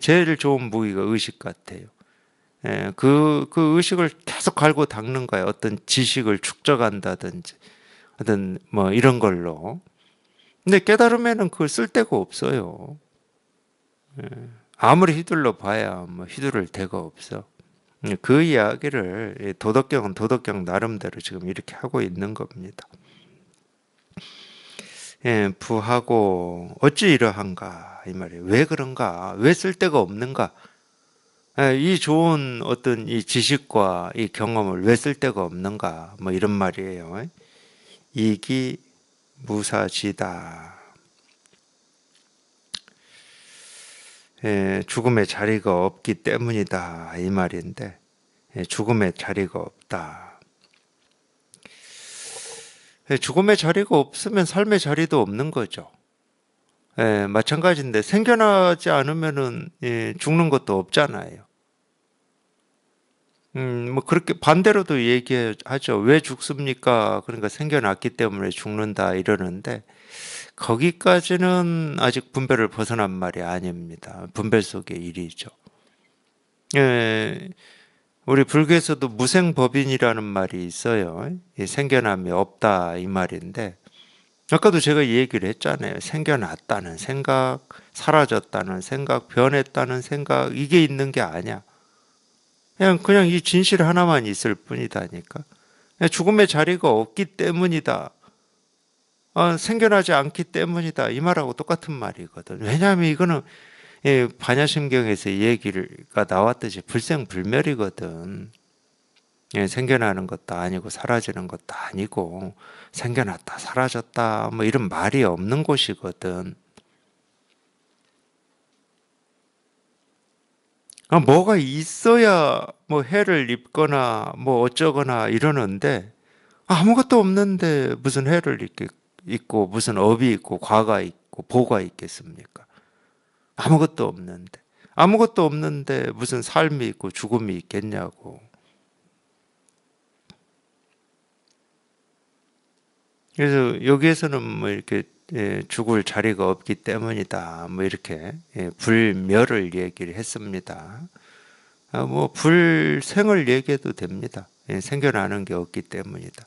제일 좋은 무기가 의식 같아요. 그 의식을 계속 갈고 닦는 거예요. 어떤 지식을 축적한다든지 어떤 뭐 이런 걸로. 근데 깨달음에는 그걸 쓸 데가 없어요. 아무리 휘둘러 봐야 뭐 휘두를 데가 없어. 그 이야기를 도덕경은 도덕경 나름대로 지금 이렇게 하고 있는 겁니다. 부하고 어찌 이러한가 이 말이에요. 왜 그런가? 왜 쓸데가 없는가? 이 좋은 어떤 이 지식과 이 경험을 왜 쓸데가 없는가? 뭐 이런 말이에요. 이기 무사지다. 죽음의 자리가 없기 때문이다 이 말인데 죽음의 자리가 없다. 죽음의 자리가 없으면 삶의 자리도 없는 거죠. 마찬가지인데 생겨나지 않으면은 죽는 것도 없잖아요. 뭐 그렇게 반대로도 얘기하죠. 왜 죽습니까? 그러니까 생겨났기 때문에 죽는다 이러는데 거기까지는 아직 분별을 벗어난 말이 아닙니다. 분별 속의 일이죠. 예, 우리 불교에서도 무생법인이라는 말이 있어요. 이 생겨남이 없다 이 말인데, 아까도 제가 이 얘기를 했잖아요. 생겨났다는 생각, 사라졌다는 생각, 변했다는 생각, 이게 있는 게 아니야. 그냥 이 진실 하나만 있을 뿐이다니까. 죽음의 자리가 없기 때문이다. 생겨나지 않기 때문이다. 이 말하고 똑같은 말이거든. 왜냐하면 이거는 반야심경에서 이 얘기가 나왔듯이 불생불멸이거든. 생겨나는 것도 아니고 사라지는 것도 아니고 생겨났다 사라졌다 뭐 이런 말이 없는 곳이거든. 뭐가 있어야 뭐 해를 입거나 뭐 어쩌거나 이러는데 아무것도 없는데 무슨 해를 입고 무슨 업이 있고 과가 있고 보가 있겠습니까? 아무것도 없는데 무슨 삶이 있고 죽음이 있겠냐고. 그래서 여기에서는 뭐 이렇게 죽을 자리가 없기 때문이다. 뭐 이렇게 불멸을 얘기를 했습니다. 뭐 불생을 얘기해도 됩니다. 생겨나는 게 없기 때문이다.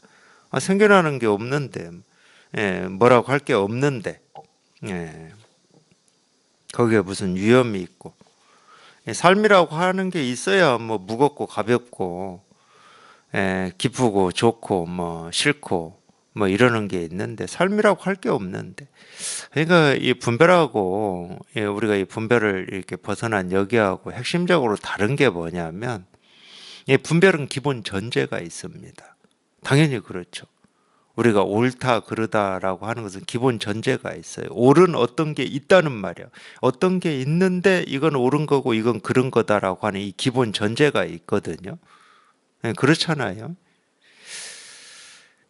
생겨나는 게 없는데 뭐라고 할 게 없는데 거기에 무슨 위험이 있고 삶이라고 하는 게 있어야 뭐 무겁고 가볍고 기쁘고 좋고 뭐 싫고 뭐 이러는 게 있는데 삶이라고 할 게 없는데, 그러니까 이 분별하고 우리가 이 분별을 이렇게 벗어난 여기하고 핵심적으로 다른 게 뭐냐면 이 분별은 기본 전제가 있습니다. 당연히 그렇죠. 우리가 옳다 그르다라고 하는 것은 기본 전제가 있어요. 옳은 어떤 게 있다는 말이야. 어떤 게 있는데 이건 옳은 거고 이건 그른 거다라고 하는 이 기본 전제가 있거든요. 그렇잖아요.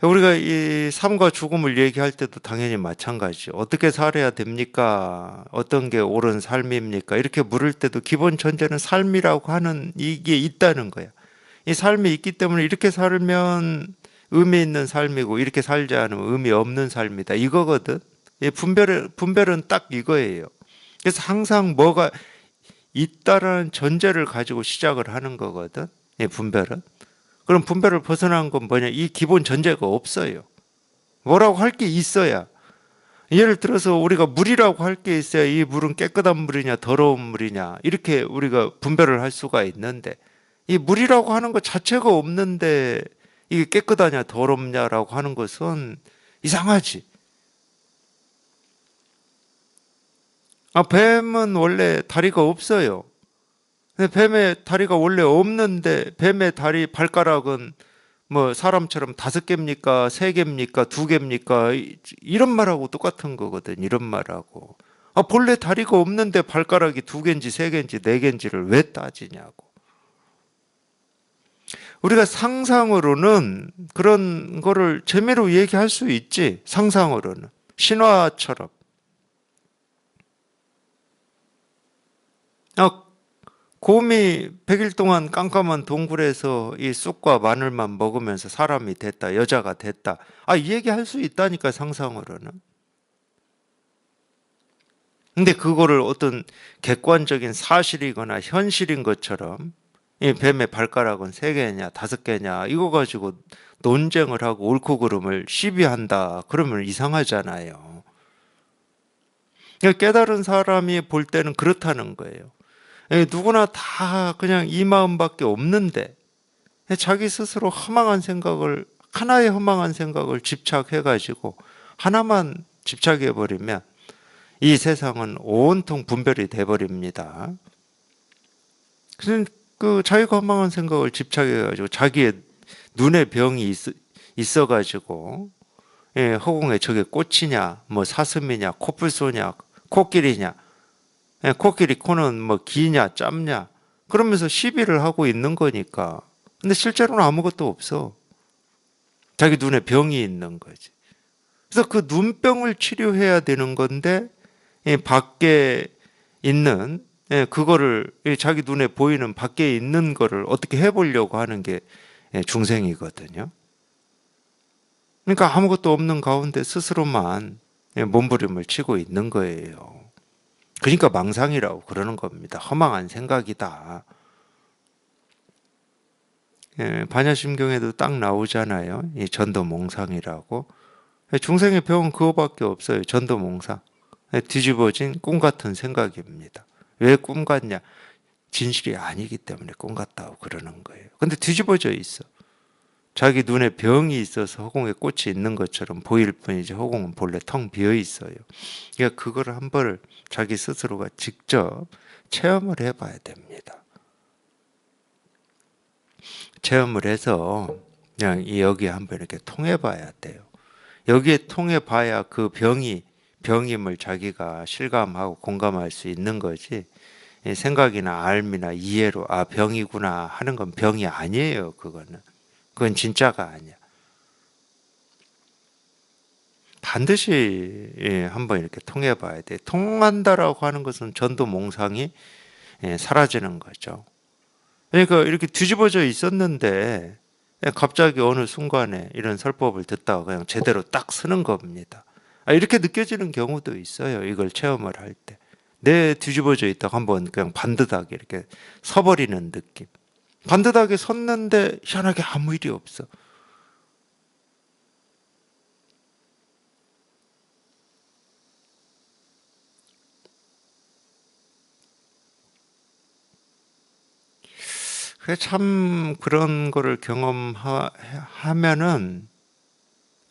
우리가 이 삶과 죽음을 얘기할 때도 당연히 마찬가지죠. 어떻게 살아야 됩니까? 어떤 게 옳은 삶입니까? 이렇게 물을 때도 기본 전제는 삶이라고 하는 이게 있다는 거야. 이 삶이 있기 때문에 이렇게 살면 의미 있는 삶이고 이렇게 살지 않으면 의미 없는 삶이다. 이거거든. 이 분별은 딱 이거예요. 그래서 항상 뭐가 있다라는 전제를 가지고 시작을 하는 거거든. 이 분별은. 그럼 분별을 벗어난 건 뭐냐? 이 기본 전제가 없어요. 뭐라고 할 게 있어야. 예를 들어서 우리가 물이라고 할 게 있어야 이 물은 깨끗한 물이냐 더러운 물이냐 이렇게 우리가 분별을 할 수가 있는데, 이 물이라고 하는 것 자체가 없는데 이게 깨끗하냐 더럽냐라고 하는 것은 이상하지. 뱀은 원래 다리가 없어요. 근데 뱀의 다리가 원래 없는데 뱀의 다리 발가락은 뭐 사람처럼 5개입니까? 3개입니까? 2개입니까? 이런 말하고 똑같은 거거든. 이런 말하고. 본래 다리가 없는데 발가락이 2개인지 3개인지 4개인지를 왜 따지냐고. 우리가 상상으로는 그런 거를 재미로 얘기할 수 있지. 상상으로는. 신화처럼. 곰이 100일 동안 깜깜한 동굴에서 이 쑥과 마늘만 먹으면서 사람이 됐다, 여자가 됐다. 이 얘기 할 수 있다니까, 상상으로는. 근데 그거를 어떤 객관적인 사실이거나 현실인 것처럼 이 뱀의 발가락은 3개냐, 5개냐, 이거 가지고 논쟁을 하고 옳고 그름을 시비한다. 그러면 이상하잖아요. 깨달은 사람이 볼 때는 그렇다는 거예요. 누구나 다 그냥 이 마음밖에 없는데 자기 스스로 하나의 허망한 생각을 집착해가지고 하나만 집착해버리면 이 세상은 온통 분별이 돼버립니다. 그 자기가 허망한 생각을 집착해가지고 자기의 눈에 병이 있어가지고 허공에 저게 꽃이냐 뭐 사슴이냐 코뿔소냐 코끼리냐, 코끼리 코는 뭐 기냐 짧냐 그러면서 시비를 하고 있는 거니까. 근데 실제로는 아무것도 없어. 자기 눈에 병이 있는 거지. 그래서 그 눈병을 치료해야 되는 건데 밖에 있는 그거를 자기 눈에 보이는 밖에 있는 거를 어떻게 해보려고 하는 게 중생이거든요. 그러니까 아무것도 없는 가운데 스스로만 몸부림을 치고 있는 거예요. 그러니까 망상이라고 그러는 겁니다. 허망한 생각이다. 반야심경에도 딱 나오잖아요. 이 전도몽상이라고. 중생의 병은 그거밖에 없어요. 전도몽상. 뒤집어진 꿈 같은 생각입니다. 왜 꿈 같냐? 진실이 아니기 때문에 꿈 같다고 그러는 거예요. 근데 뒤집어져 있어. 자기 눈에 병이 있어서 허공에 꽃이 있는 것처럼 보일 뿐이지 허공은 본래 텅 비어 있어요. 그러니까 그걸 한 번을 자기 스스로가 직접 체험을 해봐야 됩니다. 체험을 해서 그냥 여기에 한번 이렇게 통해봐야 돼요. 여기에 통해봐야 그 병임을 자기가 실감하고 공감할 수 있는 거지. 생각이나 알미나 이해로 병이구나 하는 건 병이 아니에요. 그건 진짜가 아니야. 반드시 한번 이렇게 통해봐야 돼. 통한다라고 하는 것은 전도몽상이 사라지는 거죠. 그러니까 이렇게 뒤집어져 있었는데 갑자기 어느 순간에 이런 설법을 듣다가 그냥 제대로 딱 서는 겁니다. 이렇게 느껴지는 경우도 있어요. 이걸 체험을 할 때. 내 뒤집어져 있다가 한번 그냥 반듯하게 이렇게 서버리는 느낌. 반듯하게 섰는데 희한하게 아무 일이 없어. 그래 참 그런 거를 경험하면은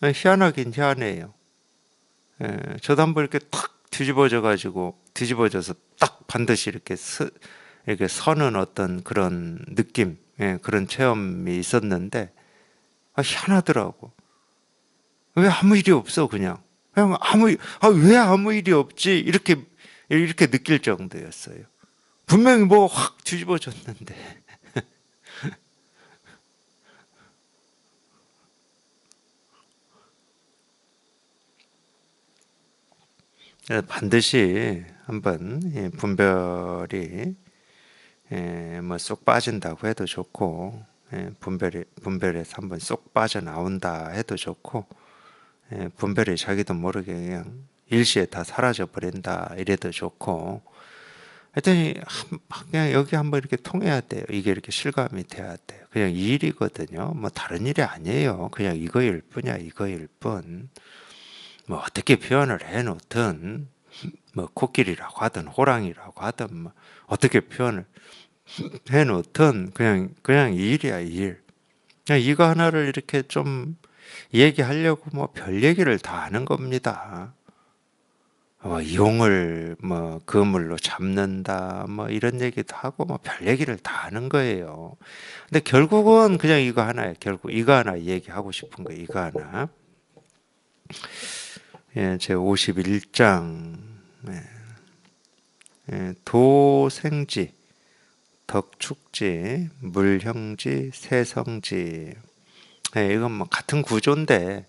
희한하긴 희한해요. 저도 한번 이렇게 탁 뒤집어져서 딱 반드시 이렇게 서는 어떤 그런 느낌, 그런 체험이 있었는데 희한하더라고. 왜 아무 일이 없어 그냥 왜 아무 일이 없지 이렇게 느낄 정도였어요. 분명히 뭐 확 뒤집어졌는데. 반드시 한번 분별이 뭐 쏙 빠진다고 해도 좋고 분별에서 한번 쏙 빠져나온다 해도 좋고 분별이 자기도 모르게 그냥 일시에 다 사라져 버린다 이래도 좋고 하여튼 그냥 여기 한번 이렇게 통해야 돼요. 이게 이렇게 실감이 돼야 돼요. 그냥 이 일이거든요. 뭐 다른 일이 아니에요. 그냥 이거일 뿐이야. 이거일 뿐. 뭐 어떻게 표현을 해놓든 뭐 코끼리라고 하든 호랑이라고 하든 뭐 어떻게 표현을 해놓든 그냥 이 일이야 이 일. 그냥 이거 하나를 이렇게 좀 얘기하려고 뭐 별 얘기를 다 하는 겁니다. 용을 뭐 그물로 잡는다 뭐 이런 얘기도 하고 뭐 별 얘기를 다 하는 거예요. 근데 결국은 그냥 이거 하나예요. 결국 이거 하나 얘기하고 싶은 거 이거 하나. 제 51장 도생지, 덕축지, 물형지, 세성지. 이건 뭐 같은 구조인데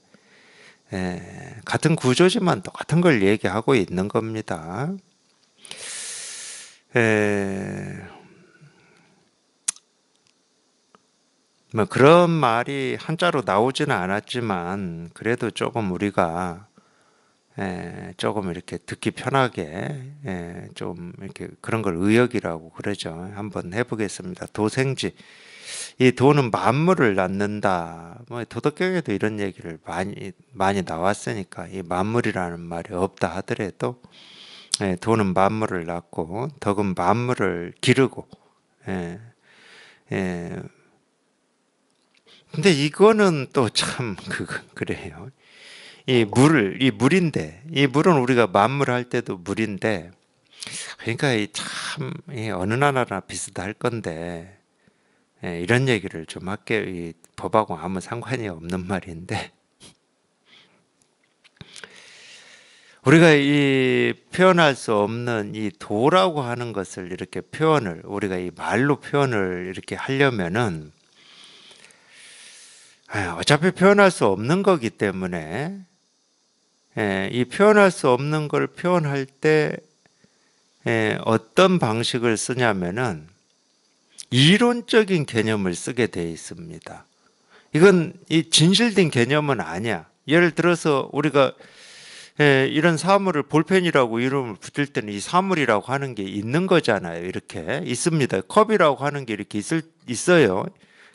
같은 구조지만 똑같은 걸 얘기하고 있는 겁니다. 뭐 그런 말이 한자로 나오지는 않았지만 그래도 조금 우리가 조금 이렇게 듣기 편하게 좀 이렇게 그런 걸 의역이라고 그러죠. 한번 해보겠습니다. 도생지. 이 도는 만물을 낳는다. 뭐 도덕경에도 이런 얘기를 많이 나왔으니까 이 만물이라는 말이 없다 하더라도 도는 만물을 낳고 덕은 만물을 기르고. 예, 예. 근데 이거는 또 참 그래요. 이 물인데 이 물은 우리가 만물할 때도 물인데 그러니까 이 어느 나라나 비슷할 건데 이런 얘기를 좀 할게요. 이 법하고 아무 상관이 없는 말인데 우리가 이 표현할 수 없는 이 도라고 하는 것을 이렇게 우리가 이 말로 표현을 이렇게 하려면은 어차피 표현할 수 없는 거기 때문에 이 표현할 수 없는 걸 표현할 때 어떤 방식을 쓰냐면은 이론적인 개념을 쓰게 돼 있습니다. 이건 이 진실된 개념은 아니야. 예를 들어서 우리가 이런 사물을 볼펜이라고 이름을 붙일 때는 이 사물이라고 하는 게 있는 거잖아요. 이렇게 있습니다. 컵이라고 하는 게 이렇게 있어요.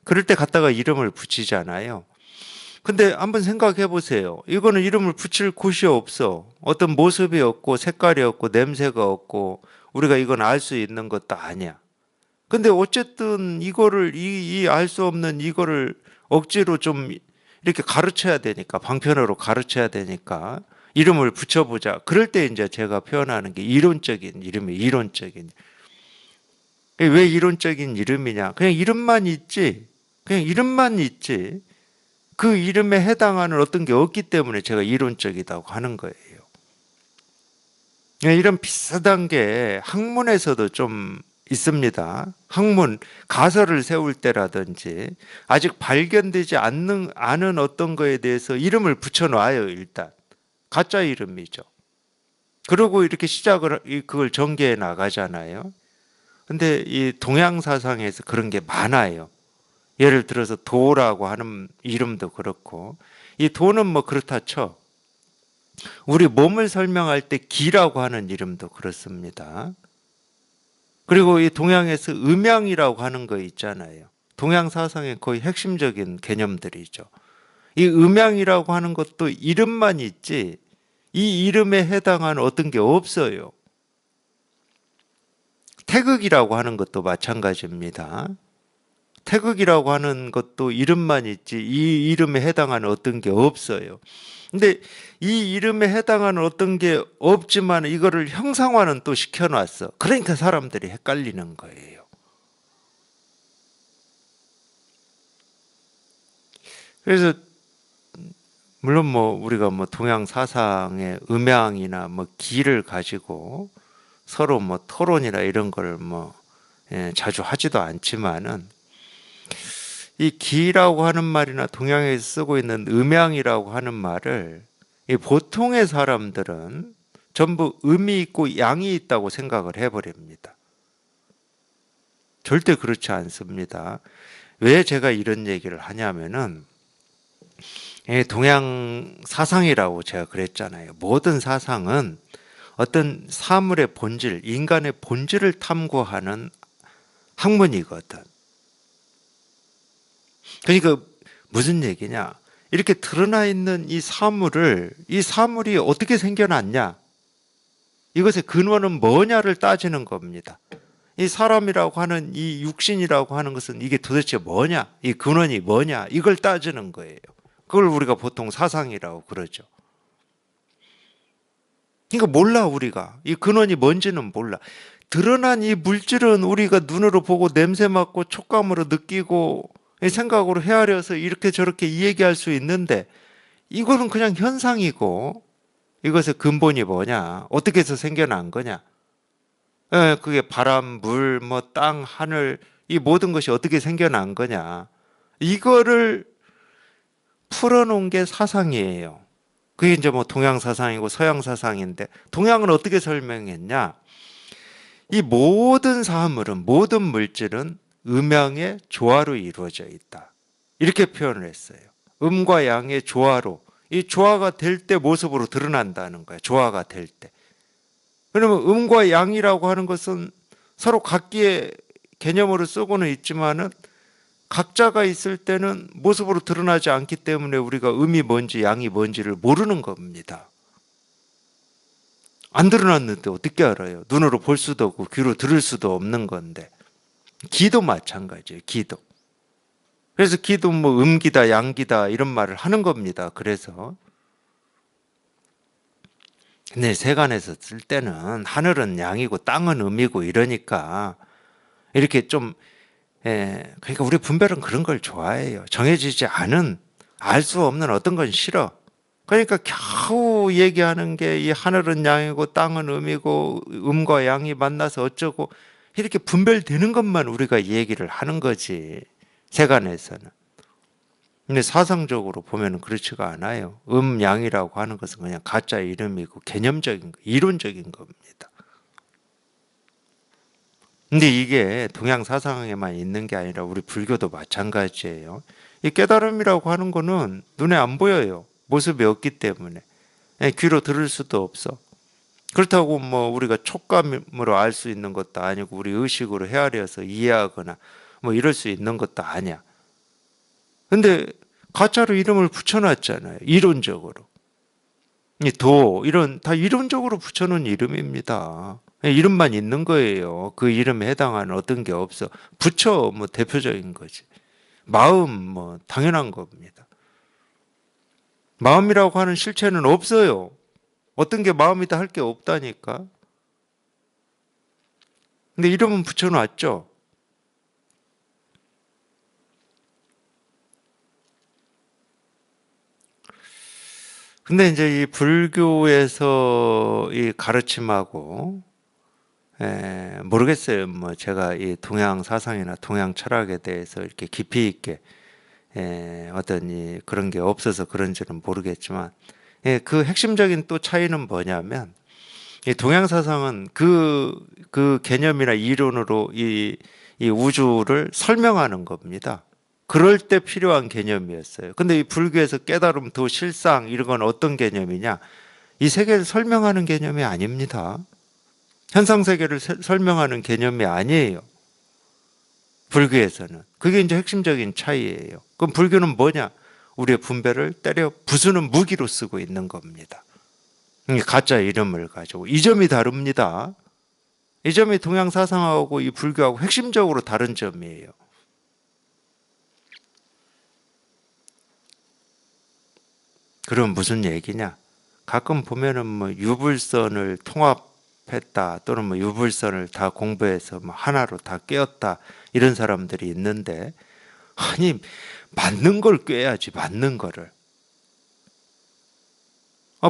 그럴 때 갖다가 이름을 붙이잖아요. 근데 한번 생각해 보세요. 이거는 이름을 붙일 곳이 없어. 어떤 모습이 없고 색깔이 없고 냄새가 없고 우리가 이건 알 수 있는 것도 아니야. 근데 어쨌든 이거를 이 알 수 없는 이거를 억지로 좀 이렇게 가르쳐야 되니까 방편으로 가르쳐야 되니까 이름을 붙여보자. 그럴 때 이제 제가 표현하는 게 이론적인 이름이 이론적인. 왜 이론적인 이름이냐? 그냥 이름만 있지. 그냥 이름만 있지. 그 이름에 해당하는 어떤 게 없기 때문에 제가 이론적이라고 하는 거예요. 이런 비슷한 게 학문에서도 좀 있습니다. 학문, 가설을 세울 때라든지 아직 발견되지 않은 어떤 거에 대해서 이름을 붙여놔요, 일단. 가짜 이름이죠. 그러고 이렇게 그걸 전개해 나가잖아요. 근데 이 동양 사상에서 그런 게 많아요. 예를 들어서 도라고 하는 이름도 그렇고, 이 도는 뭐 그렇다 쳐. 우리 몸을 설명할 때 기라고 하는 이름도 그렇습니다. 그리고 이 동양에서 음양이라고 하는 거 있잖아요. 동양 사상의 거의 핵심적인 개념들이죠. 이 음양이라고 하는 것도 이름만 있지 이 이름에 해당하는 어떤 게 없어요. 태극이라고 하는 것도 마찬가지입니다. 태극이라고 하는 것도 이름만 있지 이 이름에 해당하는 어떤 게 없어요. 근데 이 이름에 해당하는 어떤 게 없지만 이거를 형상화는 또 시켜놨어. 그러니까 사람들이 헷갈리는 거예요. 그래서 물론 뭐 우리가 뭐 동양 사상의 음양이나 뭐 기를 가지고 서로 뭐 토론이나 이런 걸 뭐 자주 하지도 않지만은 이 기라고 하는 말이나 동양에서 쓰고 있는 음양이라고 하는 말을 이 보통의 사람들은 전부 음이 있고 양이 있다고 생각을 해버립니다. 절대 그렇지 않습니다. 왜 제가 이런 얘기를 하냐면은 동양 사상이라고 제가 그랬잖아요. 모든 사상은 어떤 사물의 본질, 인간의 본질을 탐구하는 학문이거든. 그러니까 무슨 얘기냐? 이렇게 드러나 있는 이 사물이 어떻게 생겨났냐? 이것의 근원은 뭐냐를 따지는 겁니다. 이 사람이라고 하는 이 육신이라고 하는 것은 이게 도대체 뭐냐? 이 근원이 뭐냐? 이걸 따지는 거예요. 그걸 우리가 보통 사상이라고 그러죠. 그러니까 몰라 우리가. 이 근원이 뭔지는 몰라. 드러난 이 물질은 우리가 눈으로 보고 냄새 맡고 촉감으로 느끼고 생각으로 헤아려서 이렇게 저렇게 얘기할 수 있는데 이거는 그냥 현상이고 이것의 근본이 뭐냐? 어떻게 해서 생겨난 거냐? 그게 바람, 물, 뭐 땅, 하늘 이 모든 것이 어떻게 생겨난 거냐? 이거를 풀어놓은 게 사상이에요. 그게 이제 뭐 동양 사상이고 서양 사상인데 동양은 어떻게 설명했냐? 이 모든 사물은 모든 물질은 음양의 조화로 이루어져 있다. 이렇게 표현을 했어요. 음과 양의 조화로 이 조화가 될 때 모습으로 드러난다는 거예요. 조화가 될 때. 그러면 음과 양이라고 하는 것은 서로 각기의 개념으로 쓰고는 있지만은 각자가 있을 때는 모습으로 드러나지 않기 때문에 우리가 음이 뭔지 양이 뭔지를 모르는 겁니다. 안 드러났는데 어떻게 알아요? 눈으로 볼 수도 없고 귀로 들을 수도 없는 건데. 기도 마찬가지예요. 기도. 그래서 기도 뭐 음기다 양기다 이런 말을 하는 겁니다. 그래서 근데 세간에서 쓸 때는 하늘은 양이고 땅은 음이고 이러니까 이렇게 좀 그러니까 우리 분별은 그런 걸 좋아해요. 정해지지 않은 알 수 없는 어떤 건 싫어. 그러니까 겨우 얘기하는 게 이 하늘은 양이고 땅은 음이고 음과 양이 만나서 어쩌고 이렇게 분별되는 것만 우리가 얘기를 하는 거지. 세간에서는. 근데 사상적으로 보면 그렇지가 않아요. 양이라고 하는 것은 그냥 가짜 이름이고 개념적인 거, 이론적인 겁니다. 근데 이게 동양 사상에만 있는 게 아니라 우리 불교도 마찬가지예요. 이 깨달음이라고 하는 거는 눈에 안 보여요. 모습이 없기 때문에. 귀로 들을 수도 없어. 그렇다고 뭐 우리가 촉감으로 알 수 있는 것도 아니고 우리 의식으로 헤아려서 이해하거나 뭐 이럴 수 있는 것도 아니야. 근데 가짜로 이름을 붙여놨잖아요. 이론적으로. 이 도, 이런, 다 이론적으로 붙여놓은 이름입니다. 이름만 있는 거예요. 그 이름에 해당하는 어떤 게 없어. 부처, 뭐 대표적인 거지. 마음, 뭐 당연한 겁니다. 마음이라고 하는 실체는 없어요. 어떤 게 마음이다 할 게 없다니까. 근데 이름은 붙여놨죠. 근데 이제 이 불교에서 이 가르침하고 모르겠어요. 뭐 제가 이 동양 사상이나 동양 철학에 대해서 이렇게 깊이 있게 어떤 이 그런 게 없어서 그런지는 모르겠지만 그 핵심적인 또 차이는 뭐냐면 이 동양 사상은 그 개념이나 이론으로 이 우주를 설명하는 겁니다. 그럴 때 필요한 개념이었어요. 근데 이 불교에서 깨달음, 도, 실상 이런 건 어떤 개념이냐? 이 세계를 설명하는 개념이 아닙니다. 현상 세계를 설명하는 개념이 아니에요. 불교에서는. 그게 이제 핵심적인 차이예요. 그럼 불교는 뭐냐? 우리의 분별을 때려 부수는 무기로 쓰고 있는 겁니다. 가짜 이름을 가지고. 이 점이 다릅니다. 이 점이 동양 사상하고 이 불교하고 핵심적으로 다른 점이에요. 그럼 무슨 얘기냐? 가끔 보면은 뭐 유불선을 통합했다 또는 뭐 유불선을 다 공부해서 뭐 하나로 다 꿰었다 이런 사람들이 있는데 아니 맞는 걸 꿰야지 맞는 거를.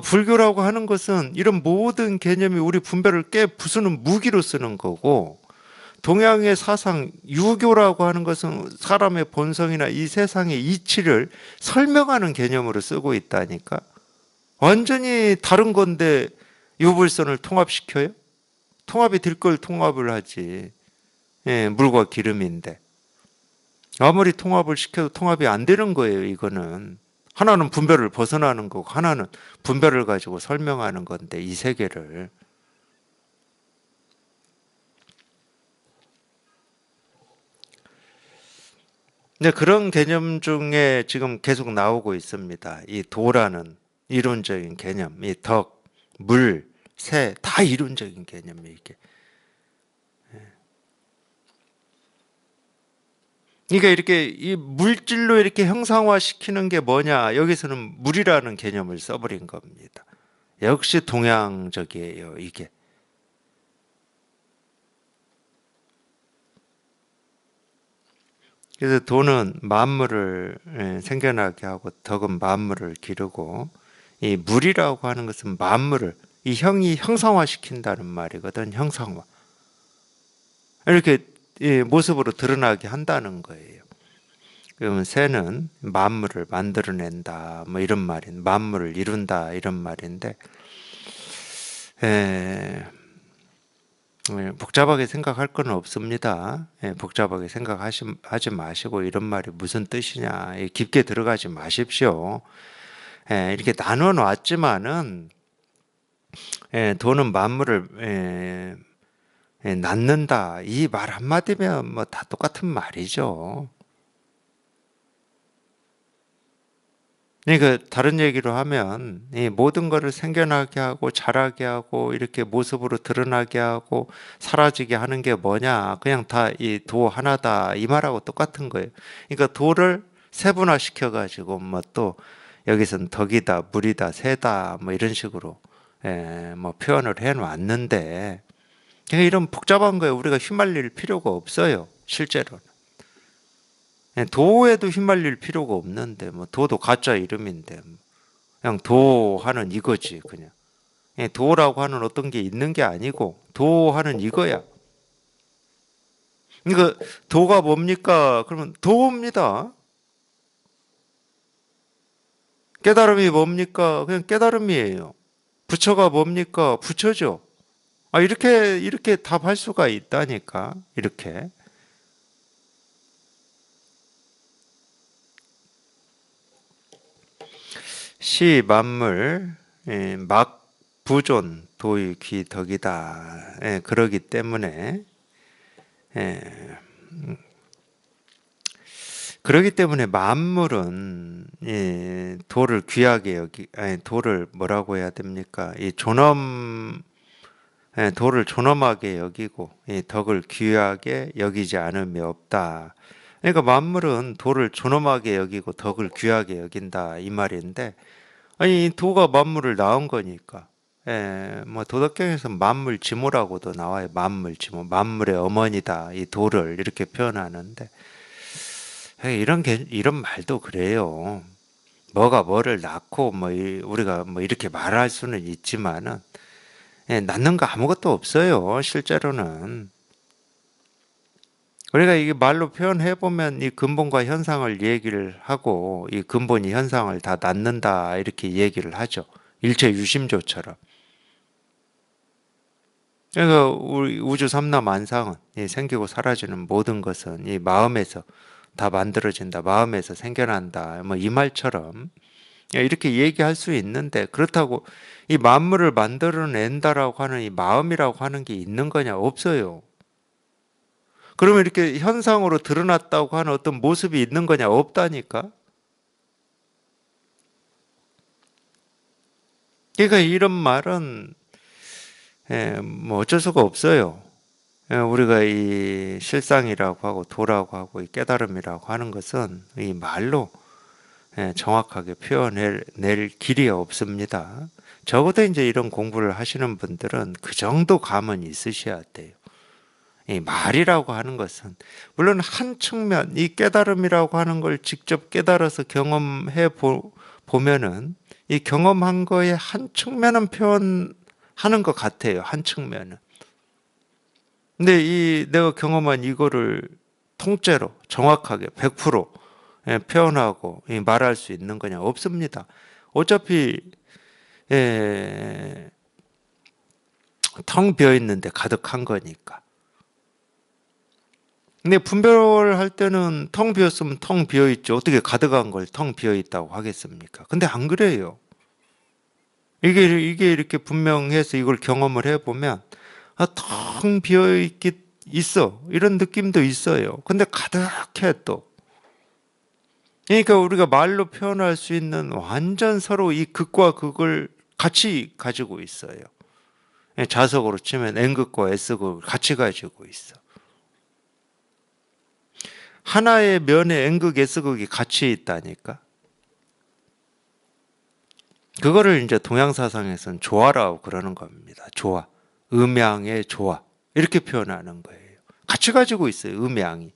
불교라고 하는 것은 이런 모든 개념이 우리 분별을 깨 부수는 무기로 쓰는 거고 동양의 사상, 유교라고 하는 것은 사람의 본성이나 이 세상의 이치를 설명하는 개념으로 쓰고 있다니까. 완전히 다른 건데 유불선을 통합시켜요? 통합이 될 걸 통합을 하지. 물과 기름인데. 아무리 통합을 시켜도 통합이 안 되는 거예요, 이거는. 하나는 분별을 벗어나는 거고, 하나는 분별을 가지고 설명하는 건데, 이 세계를. 근데 그런 개념 중에 지금 계속 나오고 있습니다. 이 도라는 이론적인 개념, 이 덕, 물, 새, 다 이론적인 개념이에요, 이게. 그러니까 이렇게 이 물질로 이렇게 형상화시키는 게 뭐냐? 여기서는 물이라는 개념을 써버린 겁니다. 역시 동양적이에요, 이게. 그래서 도는 만물을 생겨나게 하고 덕은 만물을 기르고 이 물이라고 하는 것은 만물을 이 형이 형상화시킨다는 말이거든, 형상화. 이렇게 이 모습으로 드러나게 한다는 거예요. 그러면 새는 만물을 만들어낸다, 뭐 이런 말인, 만물을 이룬다 이런 말인데, 에, 복잡하게 생각할 건 없습니다. 복잡하게 하지 마시고 이런 말이 무슨 뜻이냐, 깊게 들어가지 마십시오. 이렇게 나눠 놨지만은 돈은 만물을 낳는다 이 말 한마디면 뭐 다 똑같은 말이죠. 그러니까 다른 얘기로 하면 이 모든 것을 생겨나게 하고 자라게 하고 이렇게 모습으로 드러나게 하고 사라지게 하는 게 뭐냐? 그냥 다 이 도 하나다 이 말하고 똑같은 거예요. 그러니까 도를 세분화 시켜가지고 뭐 또 여기선 덕이다, 물이다, 새다 뭐 이런 식으로 뭐 표현을 해놨는데 그냥 이런 복잡한 거에 우리가 휘말릴 필요가 없어요. 실제로는. 도에도 휘말릴 필요가 없는데 뭐 도도 가짜 이름인데 뭐. 그냥 도하는 이거지 그냥. 도라고 하는 어떤 게 있는 게 아니고 도하는 이거야. 그러니까 도가 뭡니까? 그러면 도입니다. 깨달음이 뭡니까? 그냥 깨달음이에요. 부처가 뭡니까? 부처죠. 이렇게 답할 수가 있다니까. 이렇게. 시 만물 막 부존 도의 귀덕이다. 그러기 때문에 예, 그러기 때문에 만물은 도를 귀하게 아니, 도를 뭐라고 해야 됩니까? 이 존엄 도를 존엄하게 여기고 이 덕을 귀하게 여기지 않음이 없다. 그러니까 만물은 도를 존엄하게 여기고 덕을 귀하게 여긴다 이 말인데, 아니 이 도가 만물을 낳은 거니까. 뭐 도덕경에서 만물지모라고도 나와요. 만물지모, 만물의 어머니다. 이 도를 이렇게 표현하는데, 이런 말도 그래요. 뭐가 뭐를 낳고 뭐 우리가 뭐 이렇게 말할 수는 있지만은 낳는 거 아무것도 없어요. 실제로는. 우리가 이게 말로 표현해 보면 이 근본과 현상을 얘기를 하고, 이 근본이 현상을 다 낳는다 이렇게 얘기를 하죠. 일체 유심조처럼. 그래서 우리 우주 삼라만상은, 이 생기고 사라지는 모든 것은 이 마음에서 다 만들어진다. 마음에서 생겨난다. 뭐 이 말처럼 이렇게 얘기할 수 있는데, 그렇다고 이 만물을 만들어낸다라고 하는 이 마음이라고 하는 게 있는 거냐? 없어요. 그러면 이렇게 현상으로 드러났다고 하는 어떤 모습이 있는 거냐? 없다니까? 그러니까 이런 말은 뭐 어쩔 수가 없어요. 우리가 이 실상이라고 하고 도라고 하고 이 깨달음이라고 하는 것은 이 말로 정확하게 표현해낼 길이 없습니다. 적어도 이제 이런 공부를 하시는 분들은 그 정도 감은 있으셔야 돼요. 이 말이라고 하는 것은 물론 한 측면, 이 깨달음이라고 하는 걸 직접 깨달아서 경험해 보면은 이 경험한 거의 한 측면은 표현하는 것 같아요. 한 측면은. 근데 이 내가 경험한 이거를 통째로 정확하게 100% 표현하고 말할 수 있는 거냐? 없습니다. 어차피 예, 텅 비어 있는데 가득한 거니까. 근데 분별할 때는 텅 비었으면 텅 비어 있죠. 어떻게 가득한 걸 텅 비어 있다고 하겠습니까? 근데 안 그래요. 이게 이렇게 분명해서 이걸 경험을 해보면, 아, 텅 비어 있어. 이런 느낌도 있어요. 근데 가득해 또. 그러니까 우리가 말로 표현할 수 있는 완전 서로 이 극과 극을 같이 가지고 있어요. 자석으로 치면 N극과 S극을 같이 가지고 있어. 하나의 면에 N극, S극이 같이 있다니까. 그거를 이제 동양사상에서는 조화라고 그러는 겁니다. 조화. 음양의 조화. 이렇게 표현하는 거예요. 같이 가지고 있어요. 음양이.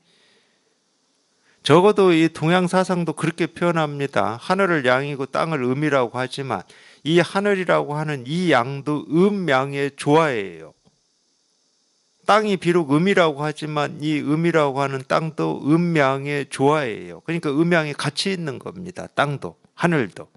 적어도 이 동양사상도 그렇게 표현합니다. 하늘을 양이고 땅을 음이라고 하지만 이 하늘이라고 하는 이 양도 음양의 조화예요. 땅이 비록 음이라고 하지만 이 음이라고 하는 땅도 음양의 조화예요. 그러니까 음양이 같이 있는 겁니다. 땅도 하늘도.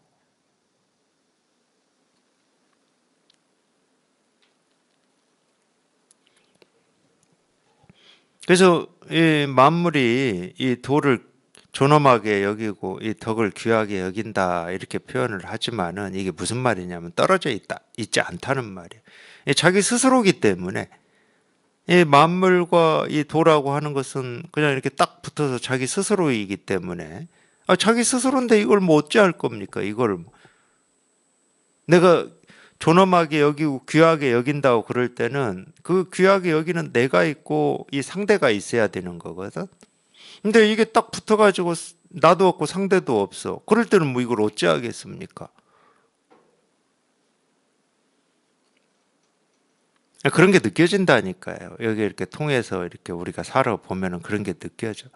그래서 이 만물이 이 도를 존엄하게 여기고 이 덕을 귀하게 여긴다 이렇게 표현을 하지만은, 이게 무슨 말이냐면 떨어져 있지 않다는 말이에요. 자기 스스로기 때문에 이 만물과 이 도라고 하는 것은 그냥 이렇게 딱 붙어서 자기 스스로이기 때문에, 자기 스스로인데 이걸 뭐 어찌할 겁니까? 이걸 내가 존엄하게 여기고 귀하게 여긴다고 그럴 때는 그 귀하게 여기는 내가 있고 이 상대가 있어야 되는 거거든. 근데 이게 딱 붙어가지고 나도 없고 상대도 없어. 그럴 때는 뭐 이걸 어찌 하겠습니까? 그런 게 느껴진다니까요. 여기 이렇게 통해서 이렇게 우리가 살아보면은 그런 게 느껴져.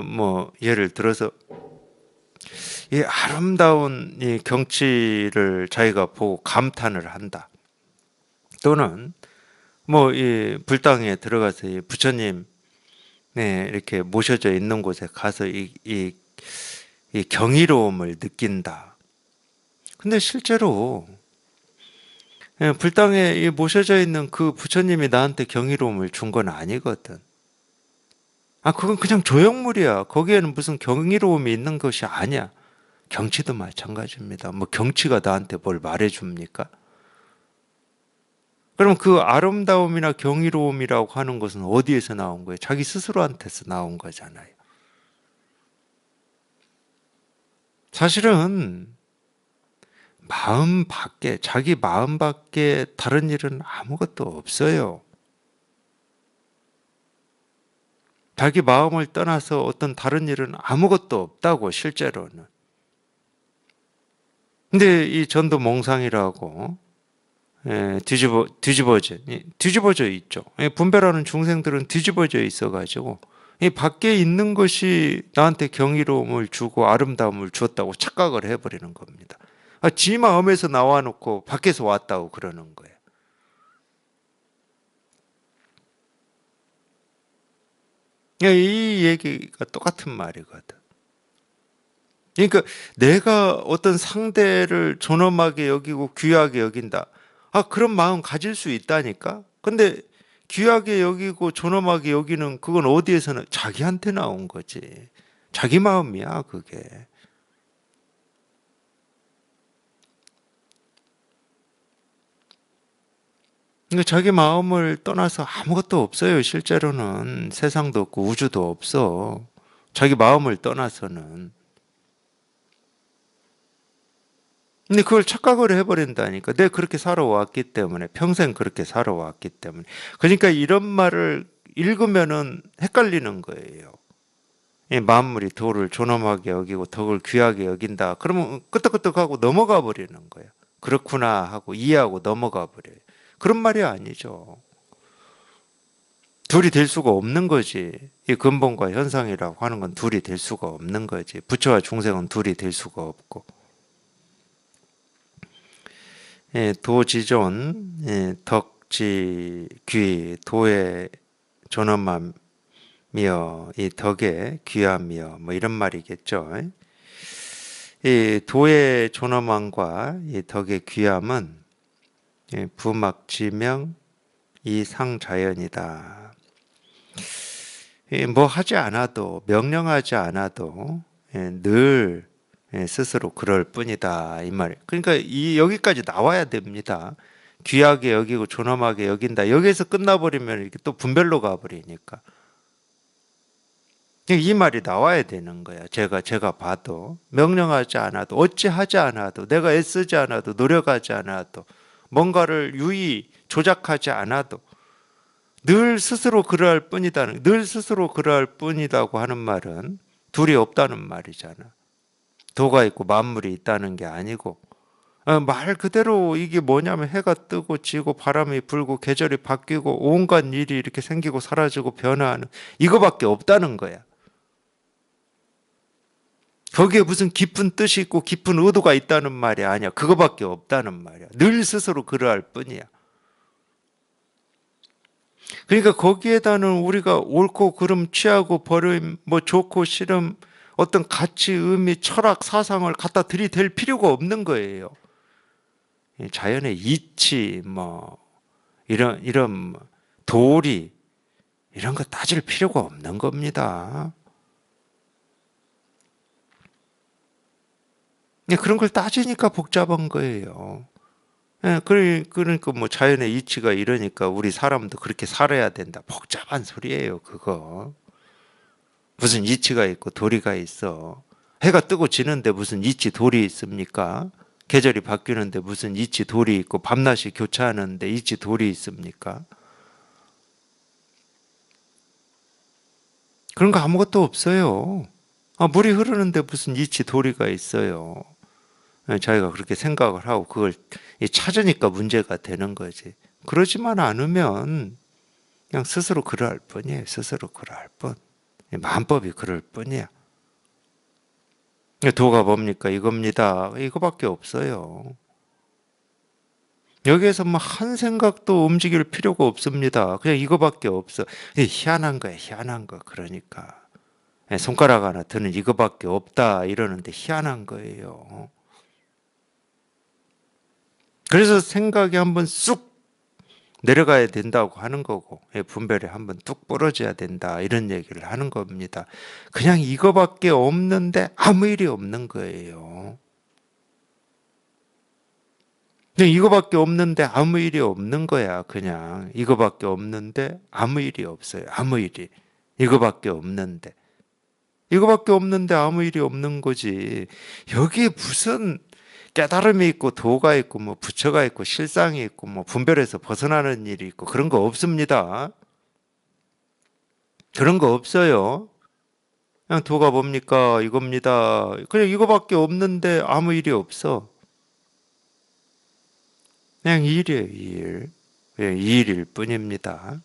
뭐 예를 들어서 이 아름다운 이 경치를 자기가 보고 감탄을 한다. 또는 뭐 이 불당에 들어가서 이 부처님 이렇게 모셔져 있는 곳에 가서 이 경이로움을 느낀다. 근데 실제로 불당에 이 모셔져 있는 그 부처님이 나한테 경이로움을 준 건 아니거든. 그건 그냥 조형물이야. 거기에는 무슨 경이로움이 있는 것이 아니야. 경치도 마찬가지입니다. 뭐 경치가 나한테 뭘 말해줍니까? 그럼 그 아름다움이나 경이로움이라고 하는 것은 어디에서 나온 거예요? 자기 스스로한테서 나온 거잖아요. 사실은 마음 밖에, 자기 마음 밖에 다른 일은 아무것도 없어요. 자기 마음을 떠나서 어떤 다른 일은 아무것도 없다고, 실제로는. 근데 이 전도몽상이라고 뒤집어져 있죠. 분별하는 중생들은 뒤집어져 있어가지고 이 밖에 있는 것이 나한테 경이로움을 주고 아름다움을 주었다고 착각을 해버리는 겁니다. 지 마음에서 나와 놓고 밖에서 왔다고 그러는 거예요. 이 얘기가 똑같은 말이거든. 그러니까 내가 어떤 상대를 존엄하게 여기고 귀하게 여긴다. 그런 마음 가질 수 있다니까? 근데 귀하게 여기고 존엄하게 여기는 그건 어디에서는 자기한테 나온 거지. 자기 마음이야, 그게. 그러니까 자기 마음을 떠나서 아무것도 없어요. 실제로는 세상도 없고 우주도 없어. 자기 마음을 떠나서는. 근데 그걸 착각을 해버린다니까. 내가 그렇게 살아왔기 때문에, 평생 그렇게 살아왔기 때문에. 그러니까 이런 말을 읽으면은 헷갈리는 거예요. 이 만물이 도를 존엄하게 여기고 덕을 귀하게 여긴다. 그러면 끄떡끄떡하고 넘어가 버리는 거예요. 그렇구나 하고 이해하고 넘어가 버려요. 그런 말이 아니죠. 둘이 될 수가 없는 거지. 이 근본과 현상이라고 하는 건 둘이 될 수가 없는 거지. 부처와 중생은 둘이 될 수가 없고. 도지존, 덕지, 귀, 도의 존엄함이여, 이 덕의 귀함이여, 뭐 이런 말이겠죠. 이 도의 존엄함과 이 덕의 귀함은 부막지명 이상자연이다. 뭐 하지 않아도, 명령하지 않아도 늘 스스로 그럴 뿐이다 이 말. 그러니까 여기까지 나와야 됩니다. 귀하게 여기고 존엄하게 여긴다. 여기에서 끝나버리면 이렇게 또 분별로 가버리니까 이 말이 나와야 되는 거야. 제가 봐도 명령하지 않아도 어찌하지 않아도 내가 애쓰지 않아도 노력하지 않아도 뭔가를 유의 조작하지 않아도 늘 스스로 그러할 뿐이다는, 늘 스스로 그러할 뿐이라고 하는 말은 둘이 없다는 말이잖아. 도가 있고 만물이 있다는 게 아니고 말 그대로 이게 뭐냐면 해가 뜨고 지고 바람이 불고 계절이 바뀌고 온갖 일이 이렇게 생기고 사라지고 변화하는 이거밖에 없다는 거야. 거기에 무슨 깊은 뜻이 있고 깊은 의도가 있다는 말이 아니야. 그거밖에 없다는 말이야. 늘 스스로 그러할 뿐이야. 그러니까 거기에다는 우리가 옳고 그름 취하고 버림 뭐 좋고 싫음 어떤 가치 의미 철학 사상을 갖다 들이댈 필요가 없는 거예요. 자연의 이치 뭐 이런 도리 이런 거 따질 필요가 없는 겁니다. 그런 걸 따지니까 복잡한 거예요. 그러니까 뭐 자연의 이치가 이러니까 우리 사람도 그렇게 살아야 된다. 복잡한 소리예요, 그거. 무슨 이치가 있고 도리가 있어. 해가 뜨고 지는데 무슨 이치 도리 있습니까? 계절이 바뀌는데 무슨 이치 도리 있고 밤낮이 교차하는데 이치 도리 있습니까? 그런 거 아무것도 없어요. 물이 흐르는데 무슨 이치 도리가 있어요. 자기가 그렇게 생각을 하고 그걸 찾으니까 문제가 되는 거지. 그러지만 않으면 그냥 스스로 그러할 뿐이에요. 스스로 그러할 뿐. 마음법이 그럴 뿐이야. 도가 뭡니까? 이겁니다. 이거밖에 없어요. 여기에서 뭐 한 생각도 움직일 필요가 없습니다. 그냥 이거밖에 없어. 희한한 거야, 희한한 거. 그러니까. 손가락 하나 드는 이거밖에 없다 이러는데 희한한 거예요. 그래서 생각이 한번 쑥 내려가야 된다고 하는 거고, 분별이 한번 뚝 부러져야 된다 이런 얘기를 하는 겁니다. 그냥 이거밖에 없는데 아무 일이 없는 거예요. 그냥 이거밖에 없는데 아무 일이 없는 거야. 그냥 이거밖에 없는데 아무 일이 없어요. 아무 일이. 이거밖에 없는데. 이거밖에 없는데 아무 일이 없는 거지. 여기에 무슨 깨달음이 있고 도가 있고 뭐 부처가 있고 실상이 있고 뭐 분별에서 벗어나는 일이 있고 그런 거 없습니다. 그런 거 없어요. 그냥 도가 뭡니까? 이겁니다. 그냥 이거밖에 없는데 아무 일이 없어. 그냥 이 일이에요, 이 일. 이 일일 뿐입니다.